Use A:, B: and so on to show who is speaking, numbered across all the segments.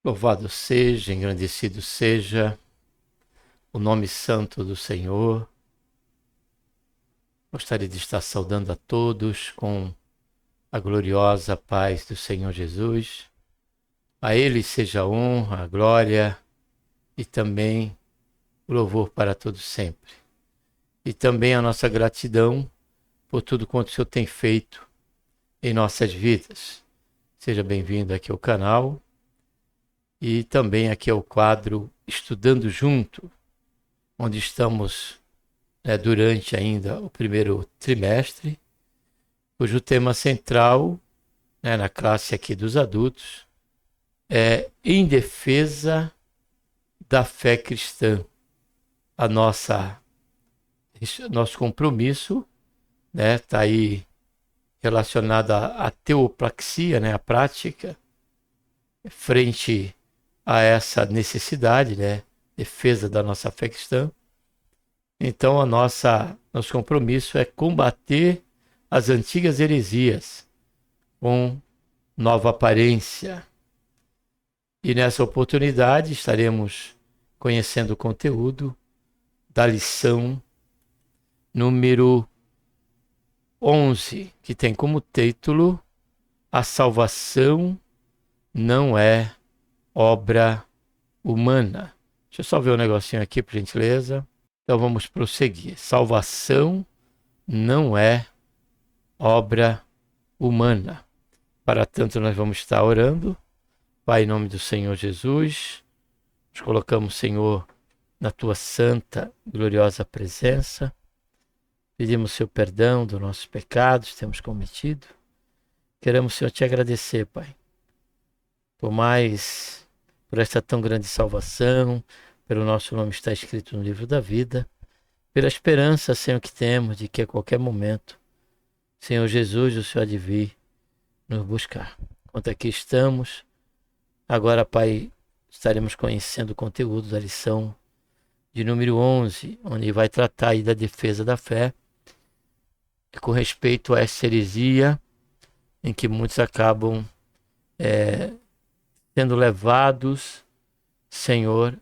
A: Louvado seja, engrandecido seja o nome santo do Senhor. Gostaria de estar saudando a todos com a gloriosa paz do Senhor Jesus. A Ele seja a honra, a glória e também o louvor para todos sempre. E também a nossa gratidão por tudo quanto o Senhor tem feito em nossas vidas. Seja bem-vindo aqui ao canal e também aqui ao quadro Estudando Junto, onde estamos durante ainda o primeiro trimestre, cujo tema central, na classe aqui dos adultos, é em defesa da fé cristã. Nosso compromisso está aí relacionado à teopraxia, a prática, frente a essa necessidade, defesa da nossa fé cristã. Então, nosso compromisso é combater as antigas heresias com nova aparência. E nessa oportunidade estaremos conhecendo o conteúdo da lição número 11, que tem como título A Salvação Não é Obra Humana. Deixa eu só ver um negocinho aqui, por gentileza. Então vamos prosseguir. Salvação não é obra humana. Para tanto, nós vamos estar orando. Pai, em nome do Senhor Jesus, nos colocamos, Senhor, na tua santa, gloriosa presença. Pedimos seu perdão dos nossos pecados que temos cometido. Queremos, Senhor, te agradecer, Pai, por esta tão grande salvação, pelo nosso nome estar escrito no livro da vida, pela esperança, Senhor, que temos de que a qualquer momento, Senhor Jesus, o Senhor há de vir nos buscar. Enquanto aqui estamos, agora, Pai, estaremos conhecendo o conteúdo da lição de número 11, onde vai tratar aí da defesa da fé, com respeito a essa heresia em que muitos acabam sendo levados, Senhor,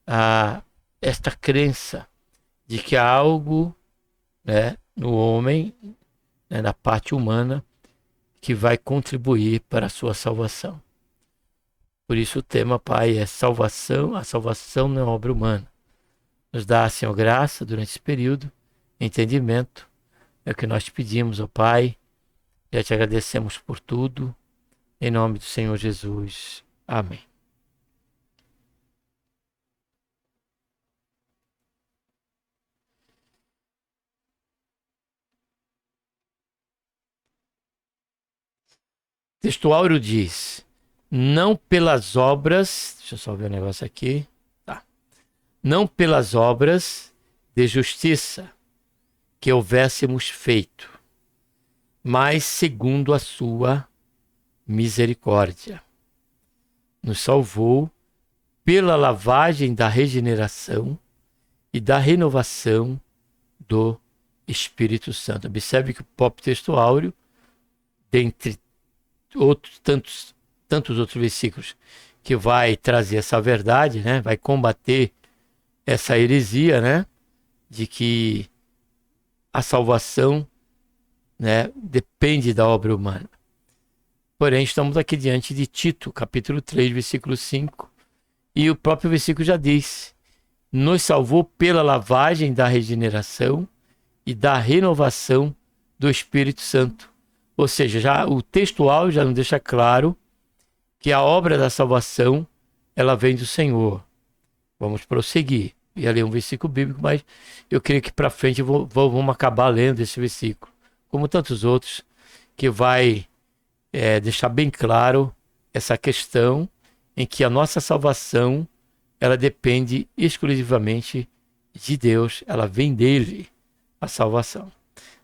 A: a esta crença de que há algo no homem, na parte humana, que vai contribuir para a sua salvação. Por isso o tema, Pai, é salvação. A salvação não é obra humana. Nos dá, Senhor, graça durante esse período, entendimento. É o que nós te pedimos, ó Pai. Já te agradecemos por tudo. Em nome do Senhor Jesus. Amém. O texto áureo diz: não pelas obras, deixa eu só ver o negócio aqui, não pelas obras de justiça que houvéssemos feito, mas segundo a sua misericórdia. Nos salvou pela lavagem da regeneração e da renovação do Espírito Santo. Observe que o próprio texto áureo, dentre tantos outros versículos, que vai trazer essa verdade, vai combater essa heresia, de que a salvação, depende da obra humana. Porém, estamos aqui diante de Tito, capítulo 3, versículo 5, e o próprio versículo já diz: nos salvou pela lavagem da regeneração e da renovação do Espírito Santo. Ou seja, já o textual já nos deixa claro que a obra da salvação, ela vem do Senhor. Vamos prosseguir. Ia ler um versículo bíblico, mas eu creio que para frente vamos acabar lendo esse versículo, como tantos outros, que vai deixar bem claro essa questão em que a nossa salvação, ela depende exclusivamente de Deus, ela vem dele, a salvação.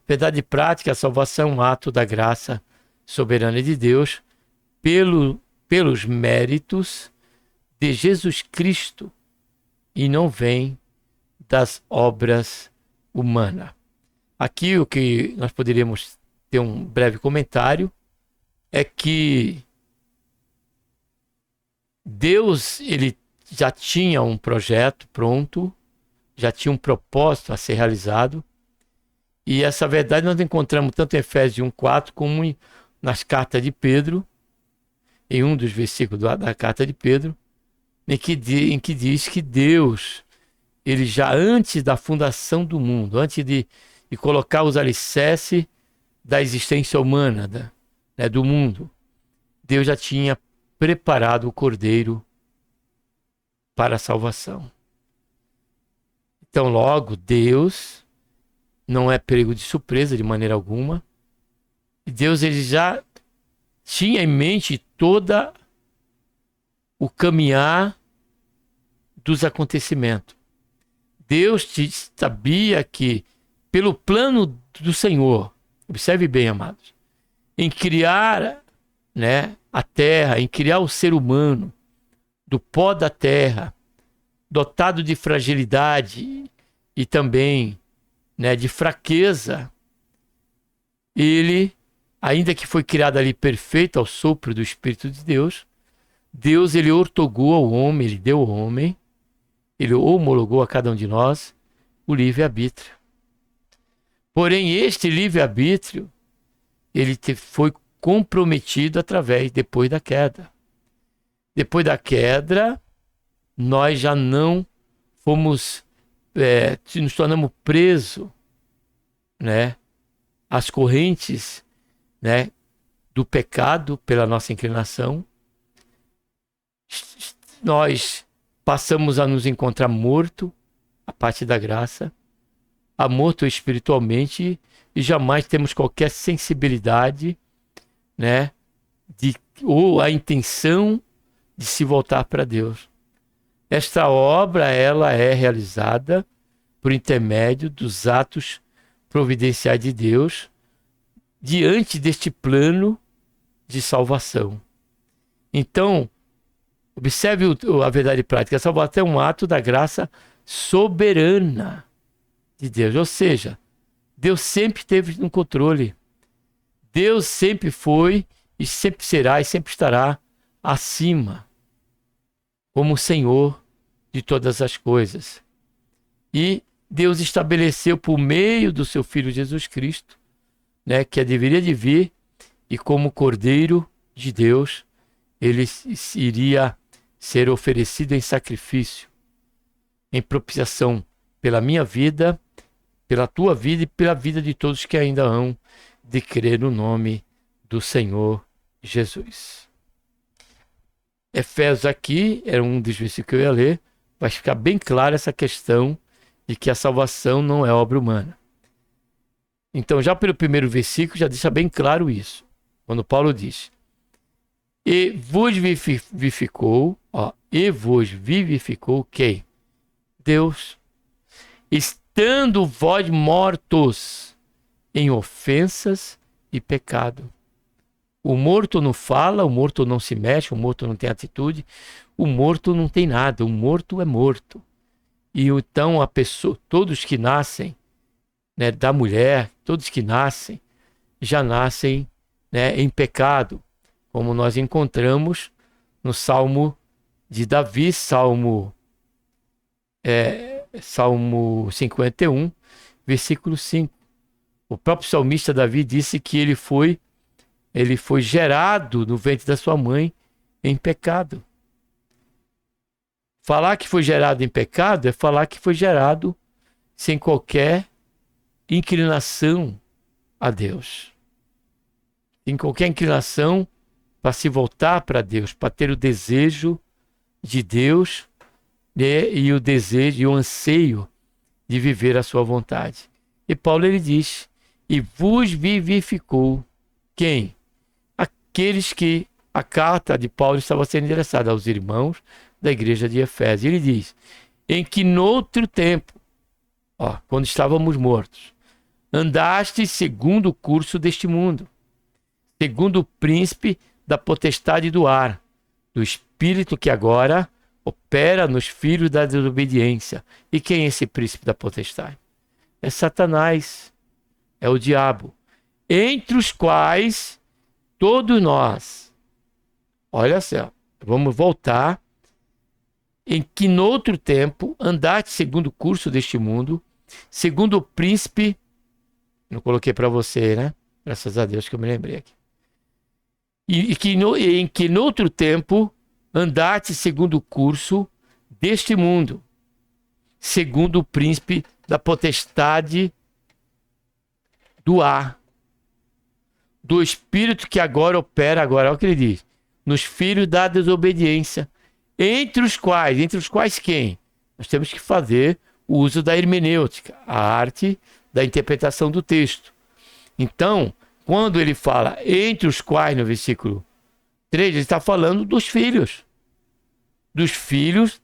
A: Verdade prática, a salvação é um ato da graça soberana de Deus pelos méritos de Jesus Cristo e não vem das obras humanas. Aqui o que nós poderíamos ter um breve comentário é que Deus, ele já tinha um projeto pronto, já tinha um propósito a ser realizado. E essa verdade nós encontramos tanto em Efésios 1:4 como nas cartas de Pedro, em um dos versículos da carta de Pedro, em que diz que Deus, ele já antes da fundação do mundo, antes de colocar os alicerces da existência humana, do mundo, Deus já tinha preparado o Cordeiro para a salvação. Então, logo, Deus não é pego de surpresa de maneira alguma. Deus, ele já tinha em mente toda o caminhar dos acontecimentos. Deus sabia que, pelo plano do Senhor, observe bem, amados, em criar, a terra, em criar o ser humano do pó da terra, dotado de fragilidade e também, de fraqueza, ele, ainda que foi criado ali perfeito ao sopro do Espírito de Deus, Deus, ele ortogou ao homem, ele deu ao homem, ele homologou a cada um de nós o livre-arbítrio. Porém, este livre-arbítrio, ele foi comprometido depois da queda. Depois da queda, nós já não fomos, nos tornamos presos, às correntes, do pecado pela nossa inclinação. Nós passamos a nos encontrar morto, a parte da graça, morto espiritualmente, e jamais temos qualquer sensibilidade, ou a intenção de se voltar para Deus. Esta obra, ela é realizada por intermédio dos atos providenciais de Deus diante deste plano de salvação. Então, observe a verdade prática. A salvação é um ato da graça soberana de Deus. Ou seja, Deus sempre esteve no controle. Deus sempre foi e sempre será e sempre estará acima, como o Senhor de todas as coisas. E Deus estabeleceu por meio do seu Filho Jesus Cristo, que deveria de vir, e como Cordeiro de Deus, ele iria ser oferecido em sacrifício, em propiciação pela minha vida, pela tua vida e pela vida de todos que ainda hão de crer no nome do Senhor Jesus. Efésios aqui era um dos versículos que eu ia ler, vai ficar bem clara essa questão de que a salvação não é obra humana. Então, já pelo primeiro versículo, já deixa bem claro isso. Quando Paulo diz: e vos vivificou quem? Deus. Estando vós mortos em ofensas e pecado. O morto não fala, o morto não se mexe, o morto não tem atitude, o morto não tem nada, o morto é morto. E então a pessoa, todos que nascem, da mulher, todos que nascem, já nascem, em pecado, como nós encontramos no Salmo de Davi, Salmo 51, versículo 5. O próprio salmista Davi disse que ele foi gerado no ventre da sua mãe em pecado. Falar que foi gerado em pecado é falar que foi gerado sem qualquer inclinação a Deus. Sem qualquer inclinação para se voltar para Deus, para ter o desejo de Deus, e o desejo e o anseio de viver a sua vontade. E Paulo, ele diz: e vos vivificou quem? Aqueles que a carta de Paulo estava sendo endereçada aos irmãos da igreja de Efésios. Ele diz: em que noutro tempo, quando estávamos mortos, andaste segundo o curso deste mundo, segundo o príncipe da potestade do ar, do espírito que agora opera nos filhos da desobediência. E quem é esse príncipe da potestade? É Satanás, é o diabo, entre os quais todos nós, olha só, vamos voltar em que noutro tempo andaste segundo o curso deste mundo, segundo o príncipe, não coloquei para você, né? Graças a Deus que eu me lembrei aqui. Em que noutro tempo andaste segundo o curso deste mundo, segundo o príncipe da potestade do ar, do espírito que agora opera, agora, olha o que ele diz, nos filhos da desobediência, entre os quais quem? Nós temos que fazer o uso da hermenêutica, a arte da interpretação do texto. Então, quando ele fala entre os quais, no versículo 3, ele está falando dos filhos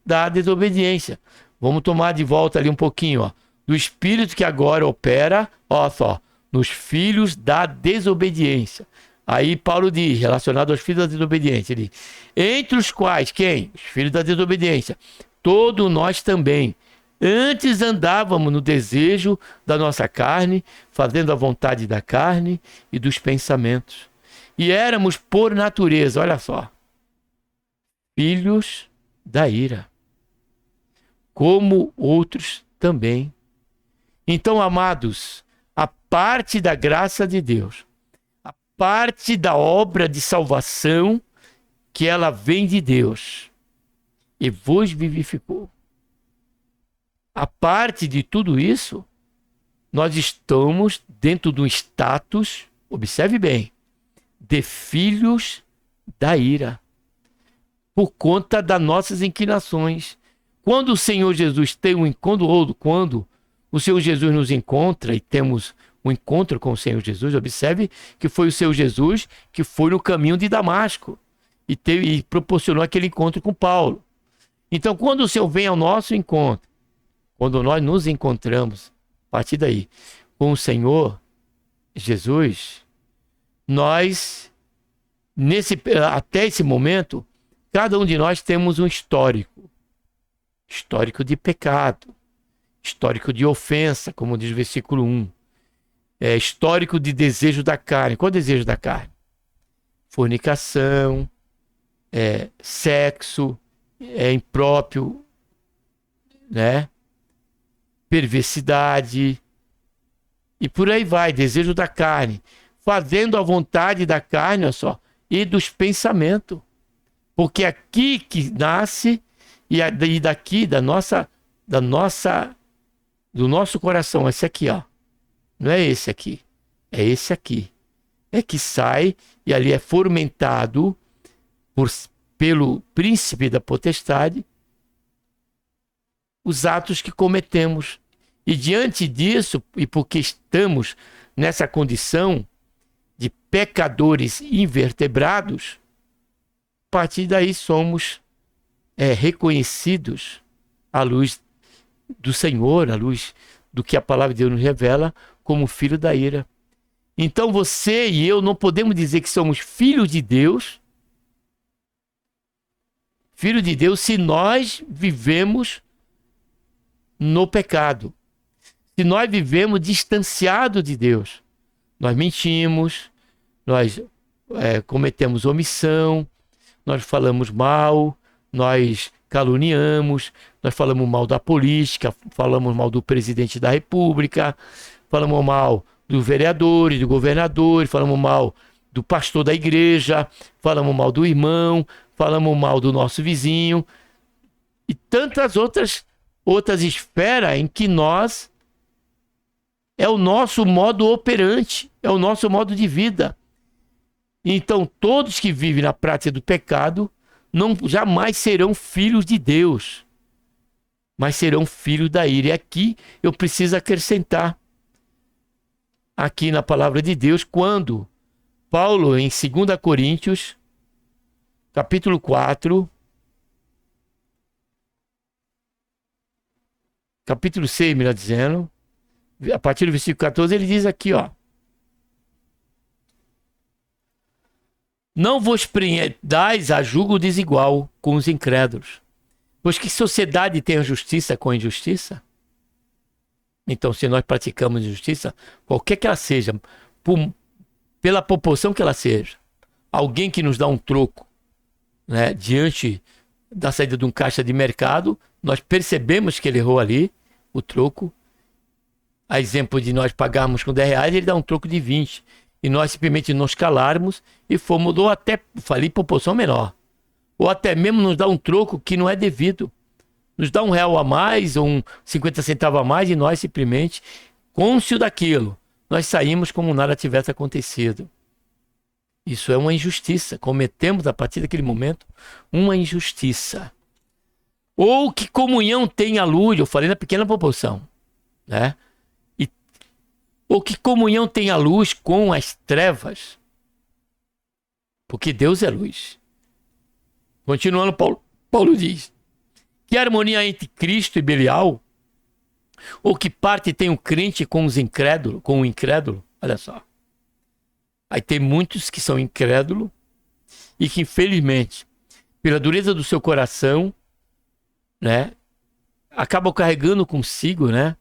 A: da desobediência. Vamos tomar de volta ali um pouquinho, ó, do espírito que agora opera, ó só, nos filhos da desobediência. Aí Paulo diz, relacionado aos filhos da desobediência, ele diz, entre os quais, quem? Os filhos da desobediência. Todos nós também. Antes andávamos no desejo da nossa carne, fazendo a vontade da carne e dos pensamentos. E éramos, por natureza, olha só, filhos da ira, como outros também. Então, amados, a parte da graça de Deus, a parte da obra de salvação, que ela vem de Deus e vos vivificou. A parte de tudo isso, nós estamos dentro de um status, observe bem, de filhos da ira, por conta das nossas inclinações. Quando o Senhor Jesus tem um encontro, quando o Senhor Jesus nos encontra e temos um encontro com o Senhor Jesus, observe que foi o Senhor Jesus que foi no caminho de Damasco e proporcionou aquele encontro com Paulo. Então, quando o Senhor vem ao nosso encontro, quando nós nos encontramos, a partir daí, com o Senhor Jesus, nós, até esse momento, cada um de nós temos um histórico de pecado, histórico de ofensa, como diz o versículo 1, histórico de desejo da carne. Qual é o desejo da carne? Fornicação, sexo, impróprio, né? Perversidade, e por aí vai, desejo da carne, fazendo a vontade da carne, olha só, e dos pensamentos. Porque aqui que nasce, e daqui, do nosso coração, esse aqui, ó, não é esse aqui, é esse aqui, é que sai e ali é fomentado pelo príncipe da potestade os atos que cometemos. E diante disso, e porque estamos nessa condição de pecadores invertebrados, a partir daí somos reconhecidos à luz do Senhor, à luz do que a palavra de Deus nos revela, como filho da ira. Então você e eu não podemos dizer que somos filhos de Deus, se nós vivemos no pecado. Se nós vivemos distanciado de Deus, nós mentimos, nós cometemos omissão, nós falamos mal, nós caluniamos, nós falamos mal da política, falamos mal do presidente da república, falamos mal dos vereadores, do governador, falamos mal do pastor da igreja, falamos mal do irmão, falamos mal do nosso vizinho e tantas outras esferas em que é o nosso modo operante, é o nosso modo de vida. Então, todos que vivem na prática do pecado jamais serão filhos de Deus, mas serão filhos da ira. E aqui eu preciso acrescentar, aqui na palavra de Deus, quando Paulo, em 2 Coríntios, capítulo 4, capítulo 6, melhor dizendo, a partir do versículo 14, ele diz aqui, ó: não vos prendais a julgo desigual com os incrédulos, pois que sociedade tem a justiça com a injustiça? Então, se nós praticamos injustiça, qualquer que ela seja, pela proporção que ela seja, alguém que nos dá um troco, né, diante da saída de um caixa de mercado, nós percebemos que ele errou ali, o troco. A exemplo de nós pagarmos com 10 reais, ele dá um troco de 20. E nós simplesmente nos calarmos e fomos, ou até, falei, proporção menor. Ou até mesmo nos dá um troco que não é devido. Nos dá R$1 a mais, ou 50 centavos a mais, e nós simplesmente, cônscio daquilo, nós saímos como nada tivesse acontecido. Isso é uma injustiça. Cometemos, a partir daquele momento, uma injustiça. Ou que comunhão tem a luz, eu falei na pequena proporção, né? Ou que comunhão tem a luz com as trevas? Porque Deus é luz. Continuando, Paulo diz: que harmonia entre Cristo e Belial? Ou que parte tem o crente com os incrédulos, com o incrédulo? Olha só. Aí tem muitos que são incrédulos e que, infelizmente, pela dureza do seu coração, né, acabam carregando consigo, né,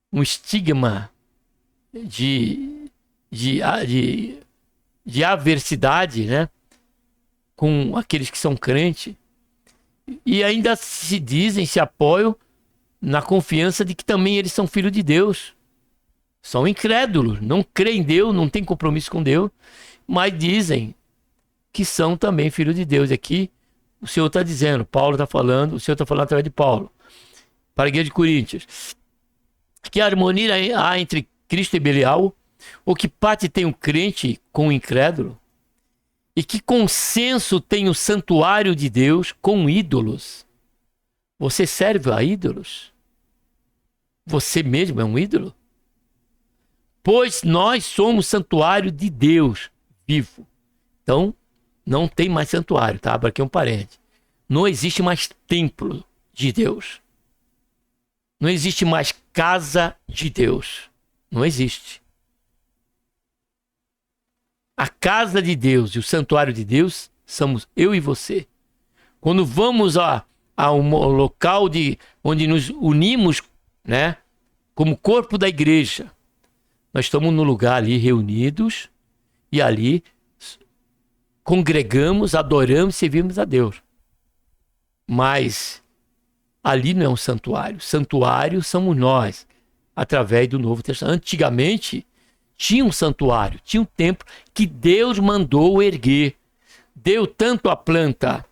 A: um estigma de aversidade, né, com aqueles que são crentes, e ainda se apoiam na confiança de que também eles são filhos de Deus. São incrédulos, não creem em Deus, não têm compromisso com Deus, mas dizem que são também filhos de Deus. Aqui o Senhor está dizendo, Paulo está falando, o Senhor está falando através de Paulo, para a igreja de Coríntios: que harmonia há entre Cristo e Belial? Ou que parte tem o crente com o incrédulo? E que consenso tem o santuário de Deus com ídolos? Você serve a ídolos? Você mesmo é um ídolo? Pois nós somos santuário de Deus vivo. Então, não tem mais santuário, tá? Abra aqui um parênteses. Não existe mais templo de Deus. Não existe mais casa de Deus. Não existe. A casa de Deus e o santuário de Deus somos eu e você. Quando vamos a um local onde nos unimos, né, como corpo da igreja, nós estamos no lugar ali reunidos e ali congregamos, adoramos e servimos a Deus. Mas ali não é um santuário. Santuário somos nós, através do Novo Testamento. Antigamente tinha um santuário, tinha um templo que Deus mandou erguer. Deu tanto a planta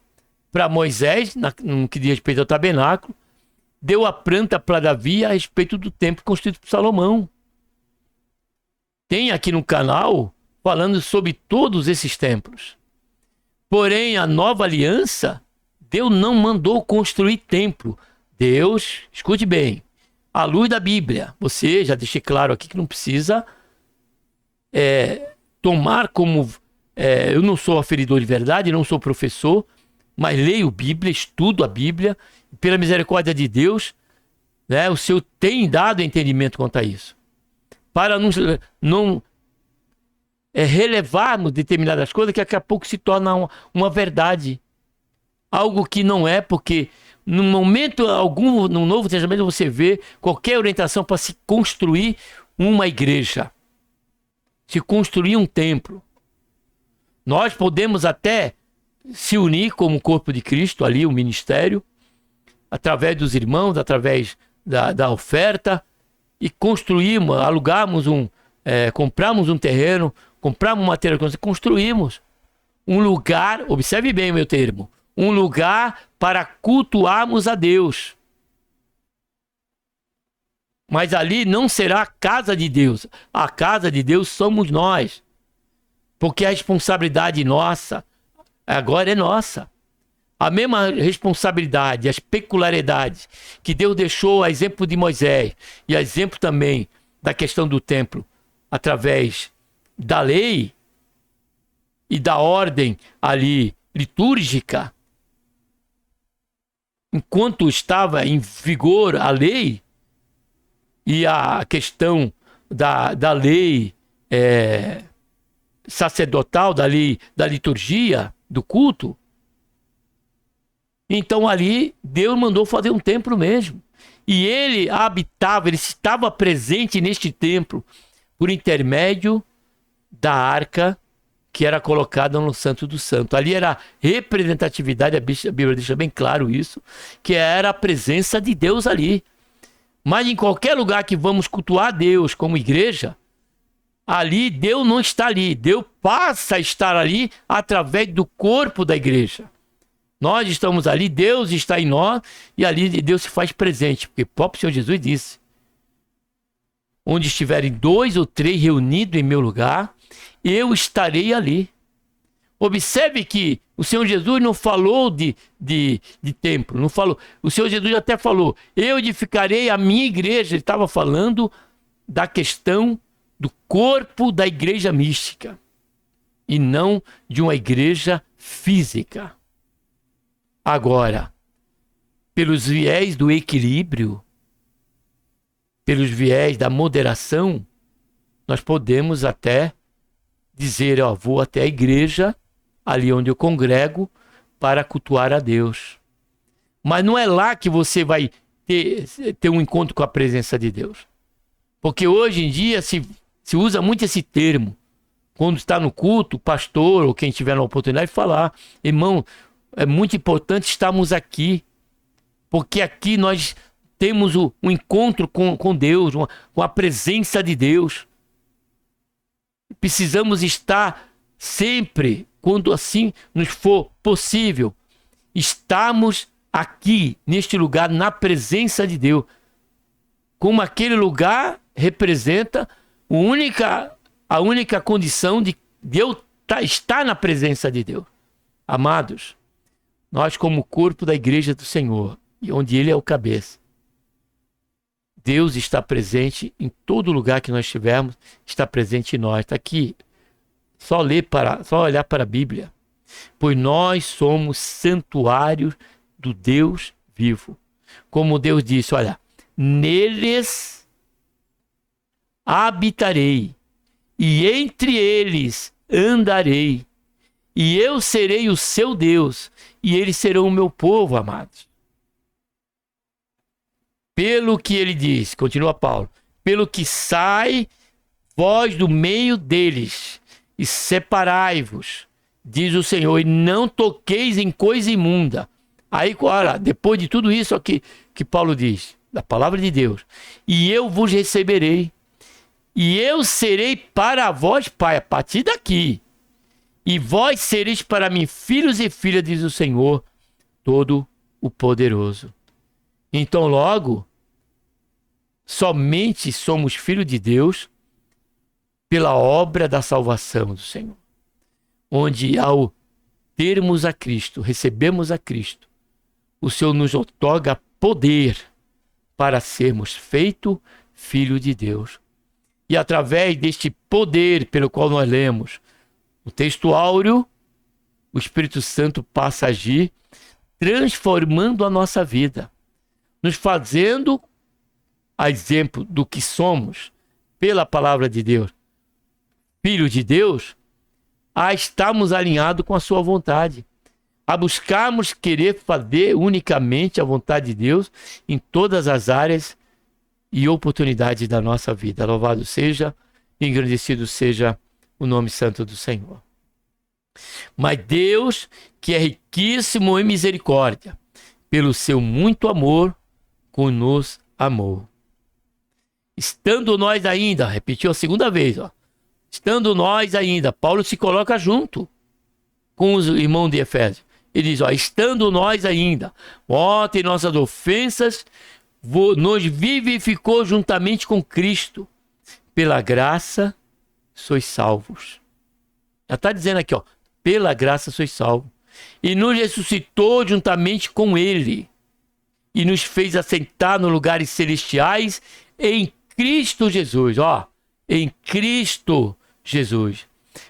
A: para Moisés, no que diz respeito ao tabernáculo, deu a planta para Davi a respeito do templo construído por Salomão. Tem aqui no canal falando sobre todos esses templos. Porém, a nova aliança, Deus não mandou construir templo. Deus, escute bem, à luz da Bíblia, você já deixei claro aqui que não precisa tomar como... eu não sou aferidor de verdade, não sou professor, mas leio Bíblia, estudo a Bíblia, pela misericórdia de Deus, né, o Senhor tem dado entendimento quanto a isso. Para não relevarmos determinadas coisas que daqui a pouco se torna uma verdade. Algo que não é, porque no momento algum, no Novo Testamento, você vê qualquer orientação para se construir uma igreja, se construir um templo. Nós podemos até se unir como corpo de Cristo, ali o ministério, através dos irmãos, através da oferta, e construímos, alugamos compramos um terreno, compramos matéria, construímos um lugar, observe bem o meu termo, um lugar para cultuarmos a Deus. Mas ali não será a casa de Deus. A casa de Deus somos nós. Porque a responsabilidade nossa, agora é nossa. A mesma responsabilidade, as peculiaridades que Deus deixou a exemplo de Moisés e a exemplo também da questão do templo, através da lei e da ordem ali litúrgica, enquanto estava em vigor a lei e a questão da lei sacerdotal, da lei da liturgia, do culto, então ali Deus mandou fazer um templo mesmo. E ele habitava, ele estava presente neste templo por intermédio da arca que era colocada no Santo do Santo. Ali era a representatividade, a Bíblia deixa bem claro isso, que era a presença de Deus ali. Mas em qualquer lugar que vamos cultuar a Deus como igreja, ali Deus não está ali. Deus passa a estar ali através do corpo da igreja. Nós estamos ali, Deus está em nós e ali Deus se faz presente. Porque o próprio Senhor Jesus disse: onde estiverem 2 ou 3 reunidos em meu lugar, eu estarei ali. Observe que o Senhor Jesus não falou de templo, não falou. O Senhor Jesus até falou: eu edificarei a minha igreja. Ele estava falando da questão do corpo da igreja mística e não de uma igreja física. Agora, pelos viés do equilíbrio, pelos viés da moderação, nós podemos até dizer: ó, vou até a igreja, ali onde eu congrego, para cultuar a Deus. Mas não é lá que você vai ter um encontro com a presença de Deus. Porque hoje em dia se usa muito esse termo. Quando está no culto, o pastor ou quem tiver na oportunidade falar: irmão, é muito importante estarmos aqui, porque aqui nós temos um encontro com Deus, com a presença de Deus. Precisamos estar sempre, quando assim nos for possível, estarmos aqui, neste lugar, na presença de Deus. Como aquele lugar representa a única condição de eu estar na presença de Deus. Amados, nós como corpo da igreja do Senhor, e onde Ele é o cabeça, Deus está presente em todo lugar que nós estivermos, está presente em nós. Está aqui, só olhar para a Bíblia. Pois nós somos santuários do Deus vivo. Como Deus disse: olha, neles habitarei, e entre eles andarei, e eu serei o seu Deus, e eles serão o meu povo, amados. Pelo que ele diz, continua Paulo, pelo que sai vós do meio deles, e separai-vos, diz o Senhor, e não toqueis em coisa imunda. Aí, olha, depois de tudo isso aqui que Paulo diz, da palavra de Deus: e eu vos receberei, e eu serei para vós pai, a partir daqui, e vós sereis para mim filhos e filhas, diz o Senhor Todo-o-Poderoso. Então, logo, somente somos filhos de Deus pela obra da salvação do Senhor, onde ao termos a Cristo, recebemos a Cristo, o Senhor nos outorga poder para sermos feitos filho de Deus. E através deste poder pelo qual nós lemos o texto áureo, o Espírito Santo passa a agir, transformando a nossa vida, nos fazendo, a exemplo do que somos, pela palavra de Deus, filho de Deus, a estarmos alinhados com a sua vontade, a buscarmos querer fazer unicamente a vontade de Deus em todas as áreas e oportunidades da nossa vida. Louvado seja, engrandecido seja o nome santo do Senhor. Mas Deus, que é riquíssimo em misericórdia, pelo seu muito amor, conosco amou. Estando nós ainda, repetiu a segunda vez, estando nós ainda, Paulo se coloca junto com os irmãos de Efésios. Ele diz: estando nós ainda, em nossas ofensas, nos vivificou juntamente com Cristo. Pela graça sois salvos. Já está dizendo aqui, pela graça sois salvos. E nos ressuscitou juntamente com Ele, e nos fez assentar nos lugares celestiais em Cristo Jesus. Em Cristo Jesus.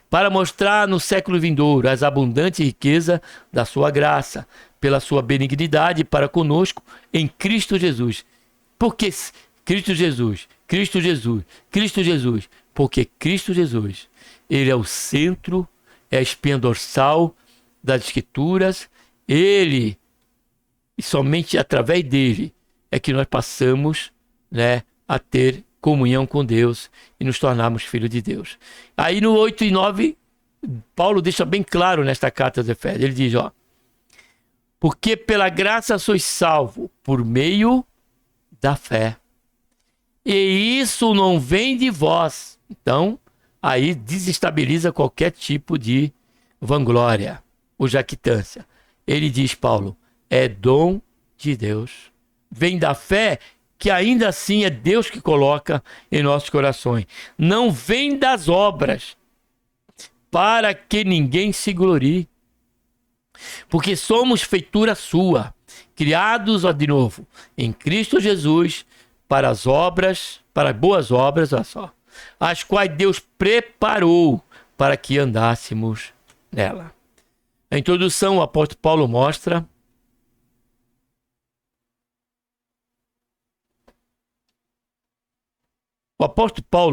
A: Para mostrar no século vindouro as abundantes riquezas da sua graça, pela sua benignidade para conosco em Cristo Jesus. Por que Cristo Jesus? Cristo Jesus, Cristo Jesus. Porque Cristo Jesus, Ele é o centro, é a espinha dorsal das Escrituras. Ele, e somente através dele, é que nós passamos, a ter comunhão com Deus e nos tornarmos filhos de Deus. Aí no 8 e 9, Paulo deixa bem claro nesta carta aos Efésios. Ele diz, ó, porque pela graça sois salvo por meio da fé. E isso não vem de vós. Então, aí desestabiliza qualquer tipo de vanglória ou jactância. Ele diz, Paulo, é dom de Deus. Vem da fé, que ainda assim é Deus que coloca em nossos corações. Não vem das obras, para que ninguém se glorie. Porque somos feitura sua, criados, ó, de novo, em Cristo Jesus, para as obras, para boas obras, olha só, as quais Deus preparou para que andássemos nela. A introdução, o apóstolo Paulo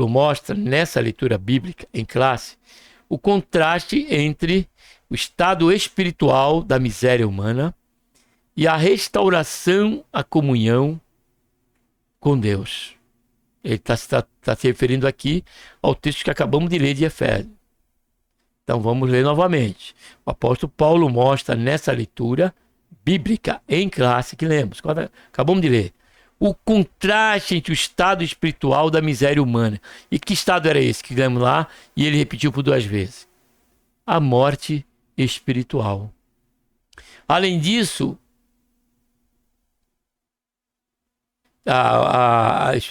A: mostra nessa leitura bíblica em classe o contraste entre o estado espiritual da miséria humana e a restauração à comunhão com Deus. Ele está se referindo aqui ao texto que acabamos de ler de Efésios. Então vamos ler novamente. O apóstolo Paulo mostra nessa leitura bíblica em classe que lemos, acabamos de ler, o contraste entre o estado espiritual da miséria humana. E que estado era esse que lemos lá? E ele repetiu por 2 vezes. A morte espiritual. Além disso,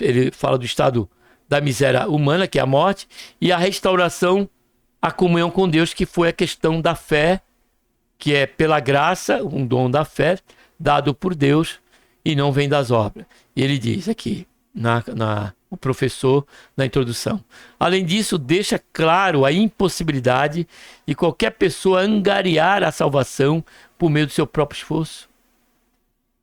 A: ele fala do estado da miséria humana, que é a morte, e a restauração à comunhão com Deus, que foi a questão da fé, que é pela graça, um dom da fé, dado por Deus, e não vem das obras. E ele diz aqui, o professor, na introdução. Além disso, deixa claro a impossibilidade de qualquer pessoa angariar a salvação por meio do seu próprio esforço.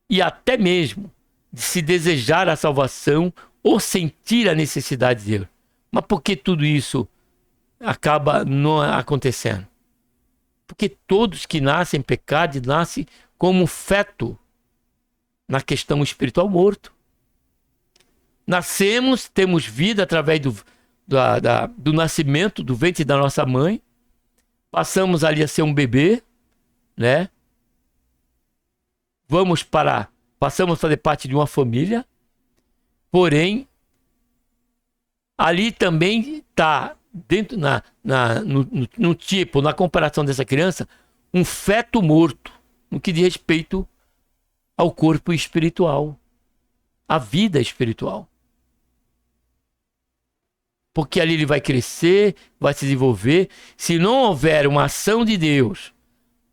A: E até mesmo de se desejar a salvação ou sentir a necessidade de Deus. Mas por que tudo isso acaba não acontecendo? Porque todos que nascem em pecado nascem como um feto na questão espiritual morto. Nascemos, temos vida através do nascimento do ventre da nossa mãe, passamos ali a ser um bebê, né? Passamos a fazer parte de uma família, porém, ali também está, dentro na comparação dessa criança, um feto morto, no que diz respeito ao corpo espiritual, à vida espiritual. Porque ali ele vai crescer, vai se desenvolver. Se não houver uma ação de Deus,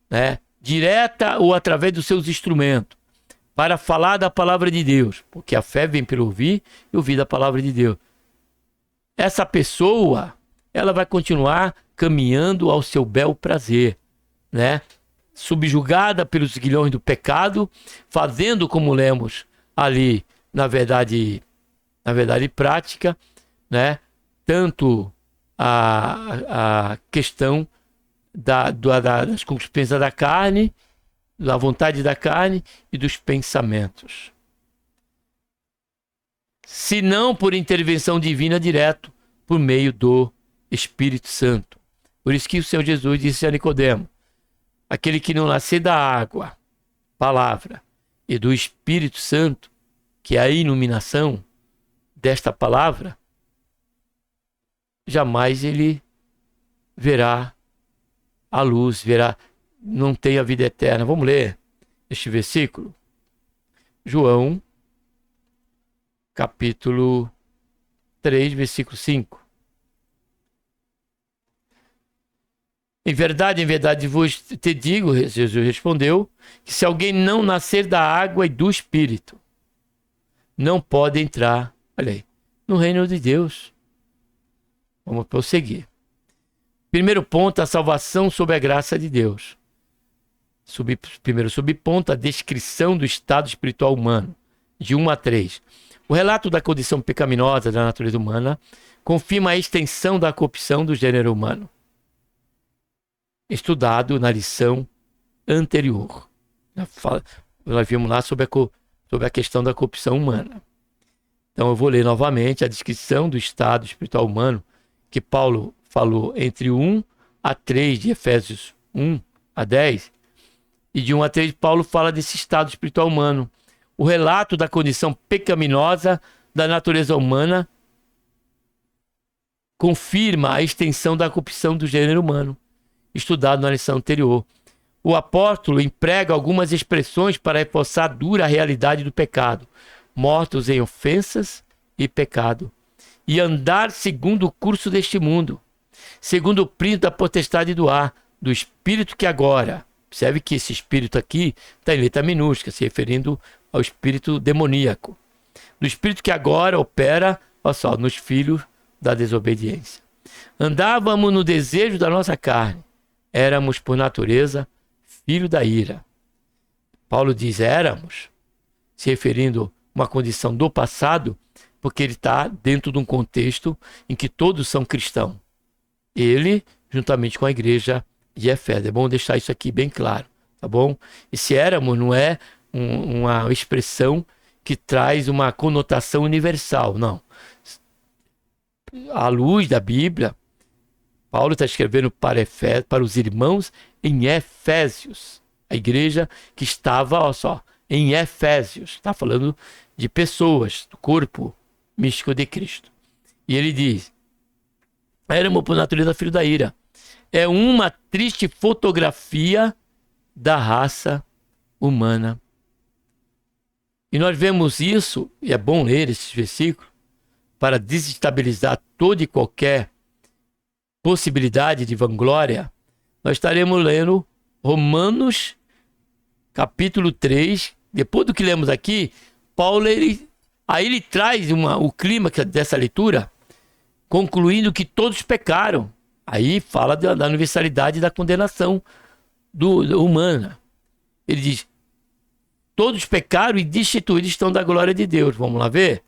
A: né, direta ou através dos seus instrumentos, para falar da palavra de Deus, porque a fé vem pelo ouvir e ouvir da palavra de Deus, essa pessoa, ela vai continuar caminhando ao seu bel prazer, né? Subjugada pelos grilhões do pecado, fazendo, como lemos ali, na verdade prática, né? Tanto a questão das concupiscências da carne, da vontade da carne e dos pensamentos. Se não por intervenção divina direto, por meio do Espírito Santo. Por isso que o Senhor Jesus disse a Nicodemo: aquele que não nascer da água, palavra, e do Espírito Santo, que é a iluminação desta palavra, jamais ele verá a luz, não tem a vida eterna. Vamos ler este versículo? João, capítulo 3, versículo 5. Em verdade vos te digo, Jesus respondeu, que se alguém não nascer da água e do Espírito, não pode entrar, olha aí, no reino de Deus. Vamos prosseguir. Primeiro ponto, a salvação sob a graça de Deus. Primeiro subponto, a descrição do estado espiritual humano, de 1 a 3. O relato da condição pecaminosa da natureza humana confirma a extensão da corrupção do gênero humano, estudado na lição anterior. Nós vimos lá sobre a questão da corrupção humana. Então eu vou ler novamente a descrição do estado espiritual humano que Paulo falou entre o 1 a 3 de Efésios 1 a 10, e de 1 a 3, Paulo fala desse estado espiritual humano. O relato da condição pecaminosa da natureza humana confirma a extensão da corrupção do gênero humano, estudado na lição anterior. O apóstolo emprega algumas expressões para reforçar a dura realidade do pecado, mortos em ofensas e pecado, e andar segundo o curso deste mundo, segundo o príncipe da potestade do ar, do espírito que agora, observe que esse espírito aqui está em letra minúscula, se referindo ao espírito demoníaco, do espírito que agora opera, olha só, nos filhos da desobediência. Andávamos no desejo da nossa carne, éramos por natureza filho da ira. Paulo diz éramos, se referindo a uma condição do passado, porque ele está dentro de um contexto em que todos são cristãos. Ele, juntamente com a igreja de Efésios. É bom deixar isso aqui bem claro, tá bom? Esse éramos não é uma expressão que traz uma conotação universal, não. À luz da Bíblia, Paulo está escrevendo para os irmãos em Efésios, a igreja que estava, olha só, em Efésios. Está falando de pessoas, do corpo místico de Cristo. E ele diz, éramos por natureza filho da ira. É uma triste fotografia da raça humana. E nós vemos isso, e é bom ler esses versículos, para desestabilizar toda e qualquer possibilidade de vanglória. Nós estaremos lendo Romanos, capítulo 3. Depois do que lemos aqui, Paulo ele traz o clímax dessa leitura, concluindo que todos pecaram. Aí fala da universalidade da condenação humana. Ele diz, todos pecaram e destituídos estão da glória de Deus. Vamos lá ver?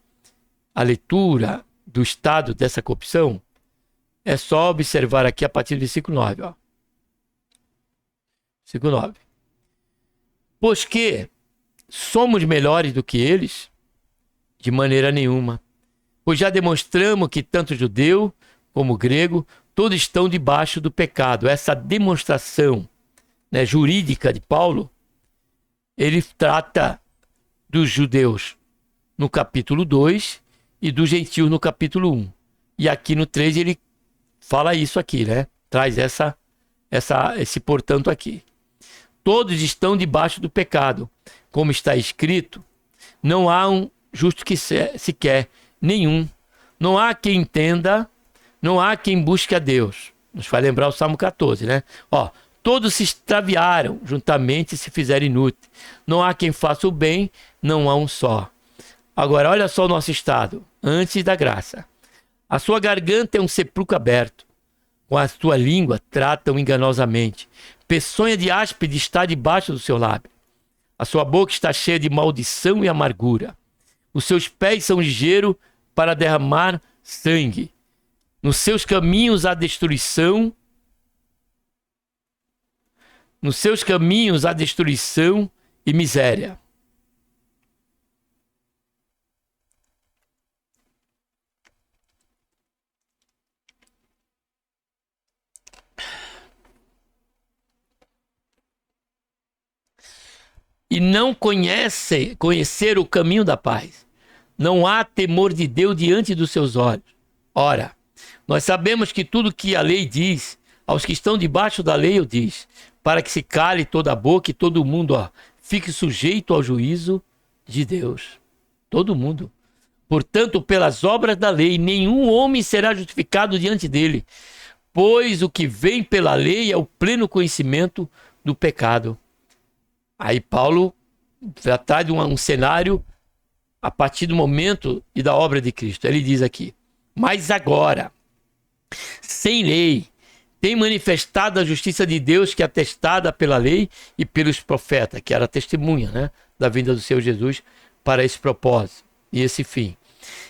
A: A leitura do estado dessa corrupção é só observar aqui a partir do versículo 9. Ó. Versículo 9. Pois que somos melhores do que eles? De maneira nenhuma. Pois já demonstramos que tanto judeu como grego, todos estão debaixo do pecado. Essa demonstração, né, jurídica de Paulo, ele trata dos judeus no capítulo 2 e dos gentios no capítulo 1. E aqui no 3 ele fala isso aqui, né? Traz esse portanto aqui. Todos estão debaixo do pecado. Como está escrito, não há um justo que sequer, nenhum. Não há quem entenda, não há quem busque a Deus. Nos faz lembrar o Salmo 14, né? Ó, todos se extraviaram, juntamente se fizeram inúteis. Não há quem faça o bem, não há um só. Agora, olha só o nosso estado, antes da graça. A sua garganta é um sepulcro aberto. Com a sua língua tratam enganosamente. Peçonha de áspide está debaixo do seu lábio. A sua boca está cheia de maldição e amargura. Os seus pés são ligeiros para derramar sangue. Nos seus caminhos há destruição. Nos seus caminhos há destruição e miséria. E não conhecer o caminho da paz. Não há temor de Deus diante dos seus olhos. Ora, nós sabemos que tudo que a lei diz, aos que estão debaixo da lei o diz, para que se cale toda a boca e todo mundo fique sujeito ao juízo de Deus. Todo mundo. Portanto, pelas obras da lei, nenhum homem será justificado diante dele, pois o que vem pela lei é o pleno conhecimento do pecado. Aí Paulo já traz um cenário a partir do momento e da obra de Cristo. Ele diz aqui, mas agora, sem lei, tem manifestado a justiça de Deus que é atestada pela lei e pelos profetas, que era a testemunha, né, da vinda do Senhor Jesus para esse propósito e esse fim.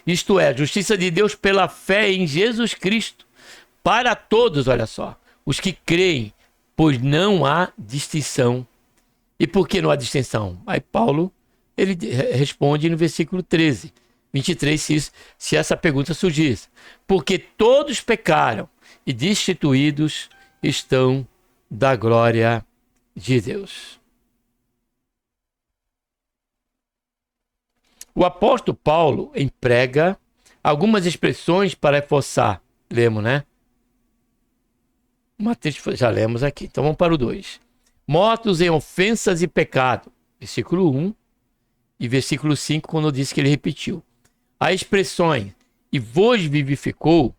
A: Isto é, a justiça de Deus pela fé em Jesus Cristo, para todos, olha só, os que creem, pois não há distinção. E por que não há distinção? Aí Paulo, ele responde no versículo 23, se essa pergunta surgisse. Porque todos pecaram e destituídos estão da glória de Deus. O apóstolo Paulo emprega algumas expressões para reforçar. Lemos, né? Mateus, já lemos aqui. Então vamos para o 2. Mortos em ofensas e pecado. Versículo 1 e versículo 5, quando disse que ele repetiu. As expressões e vos vivificou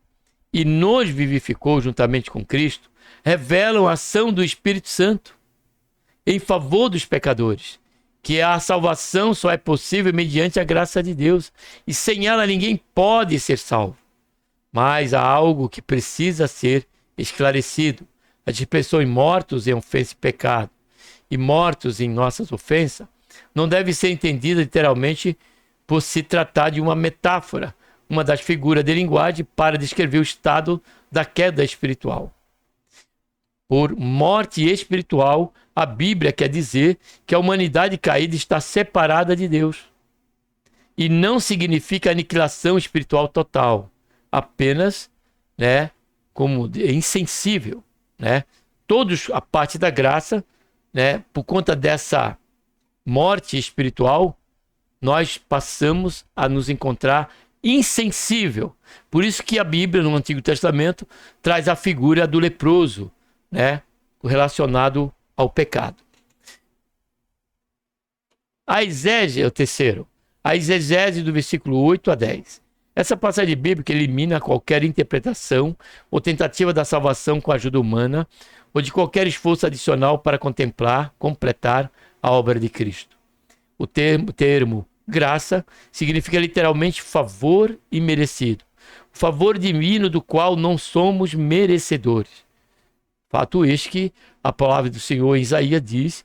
A: e nos vivificou juntamente com Cristo revelam a ação do Espírito Santo em favor dos pecadores, que a salvação só é possível mediante a graça de Deus, e sem ela ninguém pode ser salvo. Mas há algo que precisa ser esclarecido. As expressões mortos em ofensa e pecado e mortos em nossas ofensas não deve ser entendida literalmente por se tratar de uma metáfora, uma das figuras de linguagem para descrever o estado da queda espiritual. Por morte espiritual, a Bíblia quer dizer que a humanidade caída está separada de Deus. E não significa aniquilação espiritual total, apenas, como insensível, Todos, a parte da graça, por conta dessa morte espiritual, nós passamos a nos encontrar insensível. Por isso que a Bíblia, no Antigo Testamento, traz a figura do leproso, relacionado ao pecado. A exégese é o terceiro. A exegese do versículo 8 a 10. Essa passagem bíblica elimina qualquer interpretação ou tentativa da salvação com a ajuda humana ou de qualquer esforço adicional para completar a obra de Cristo. O termo graça significa literalmente favor imerecido. O favor divino do qual não somos merecedores. Fato este que a palavra do Senhor em Isaías diz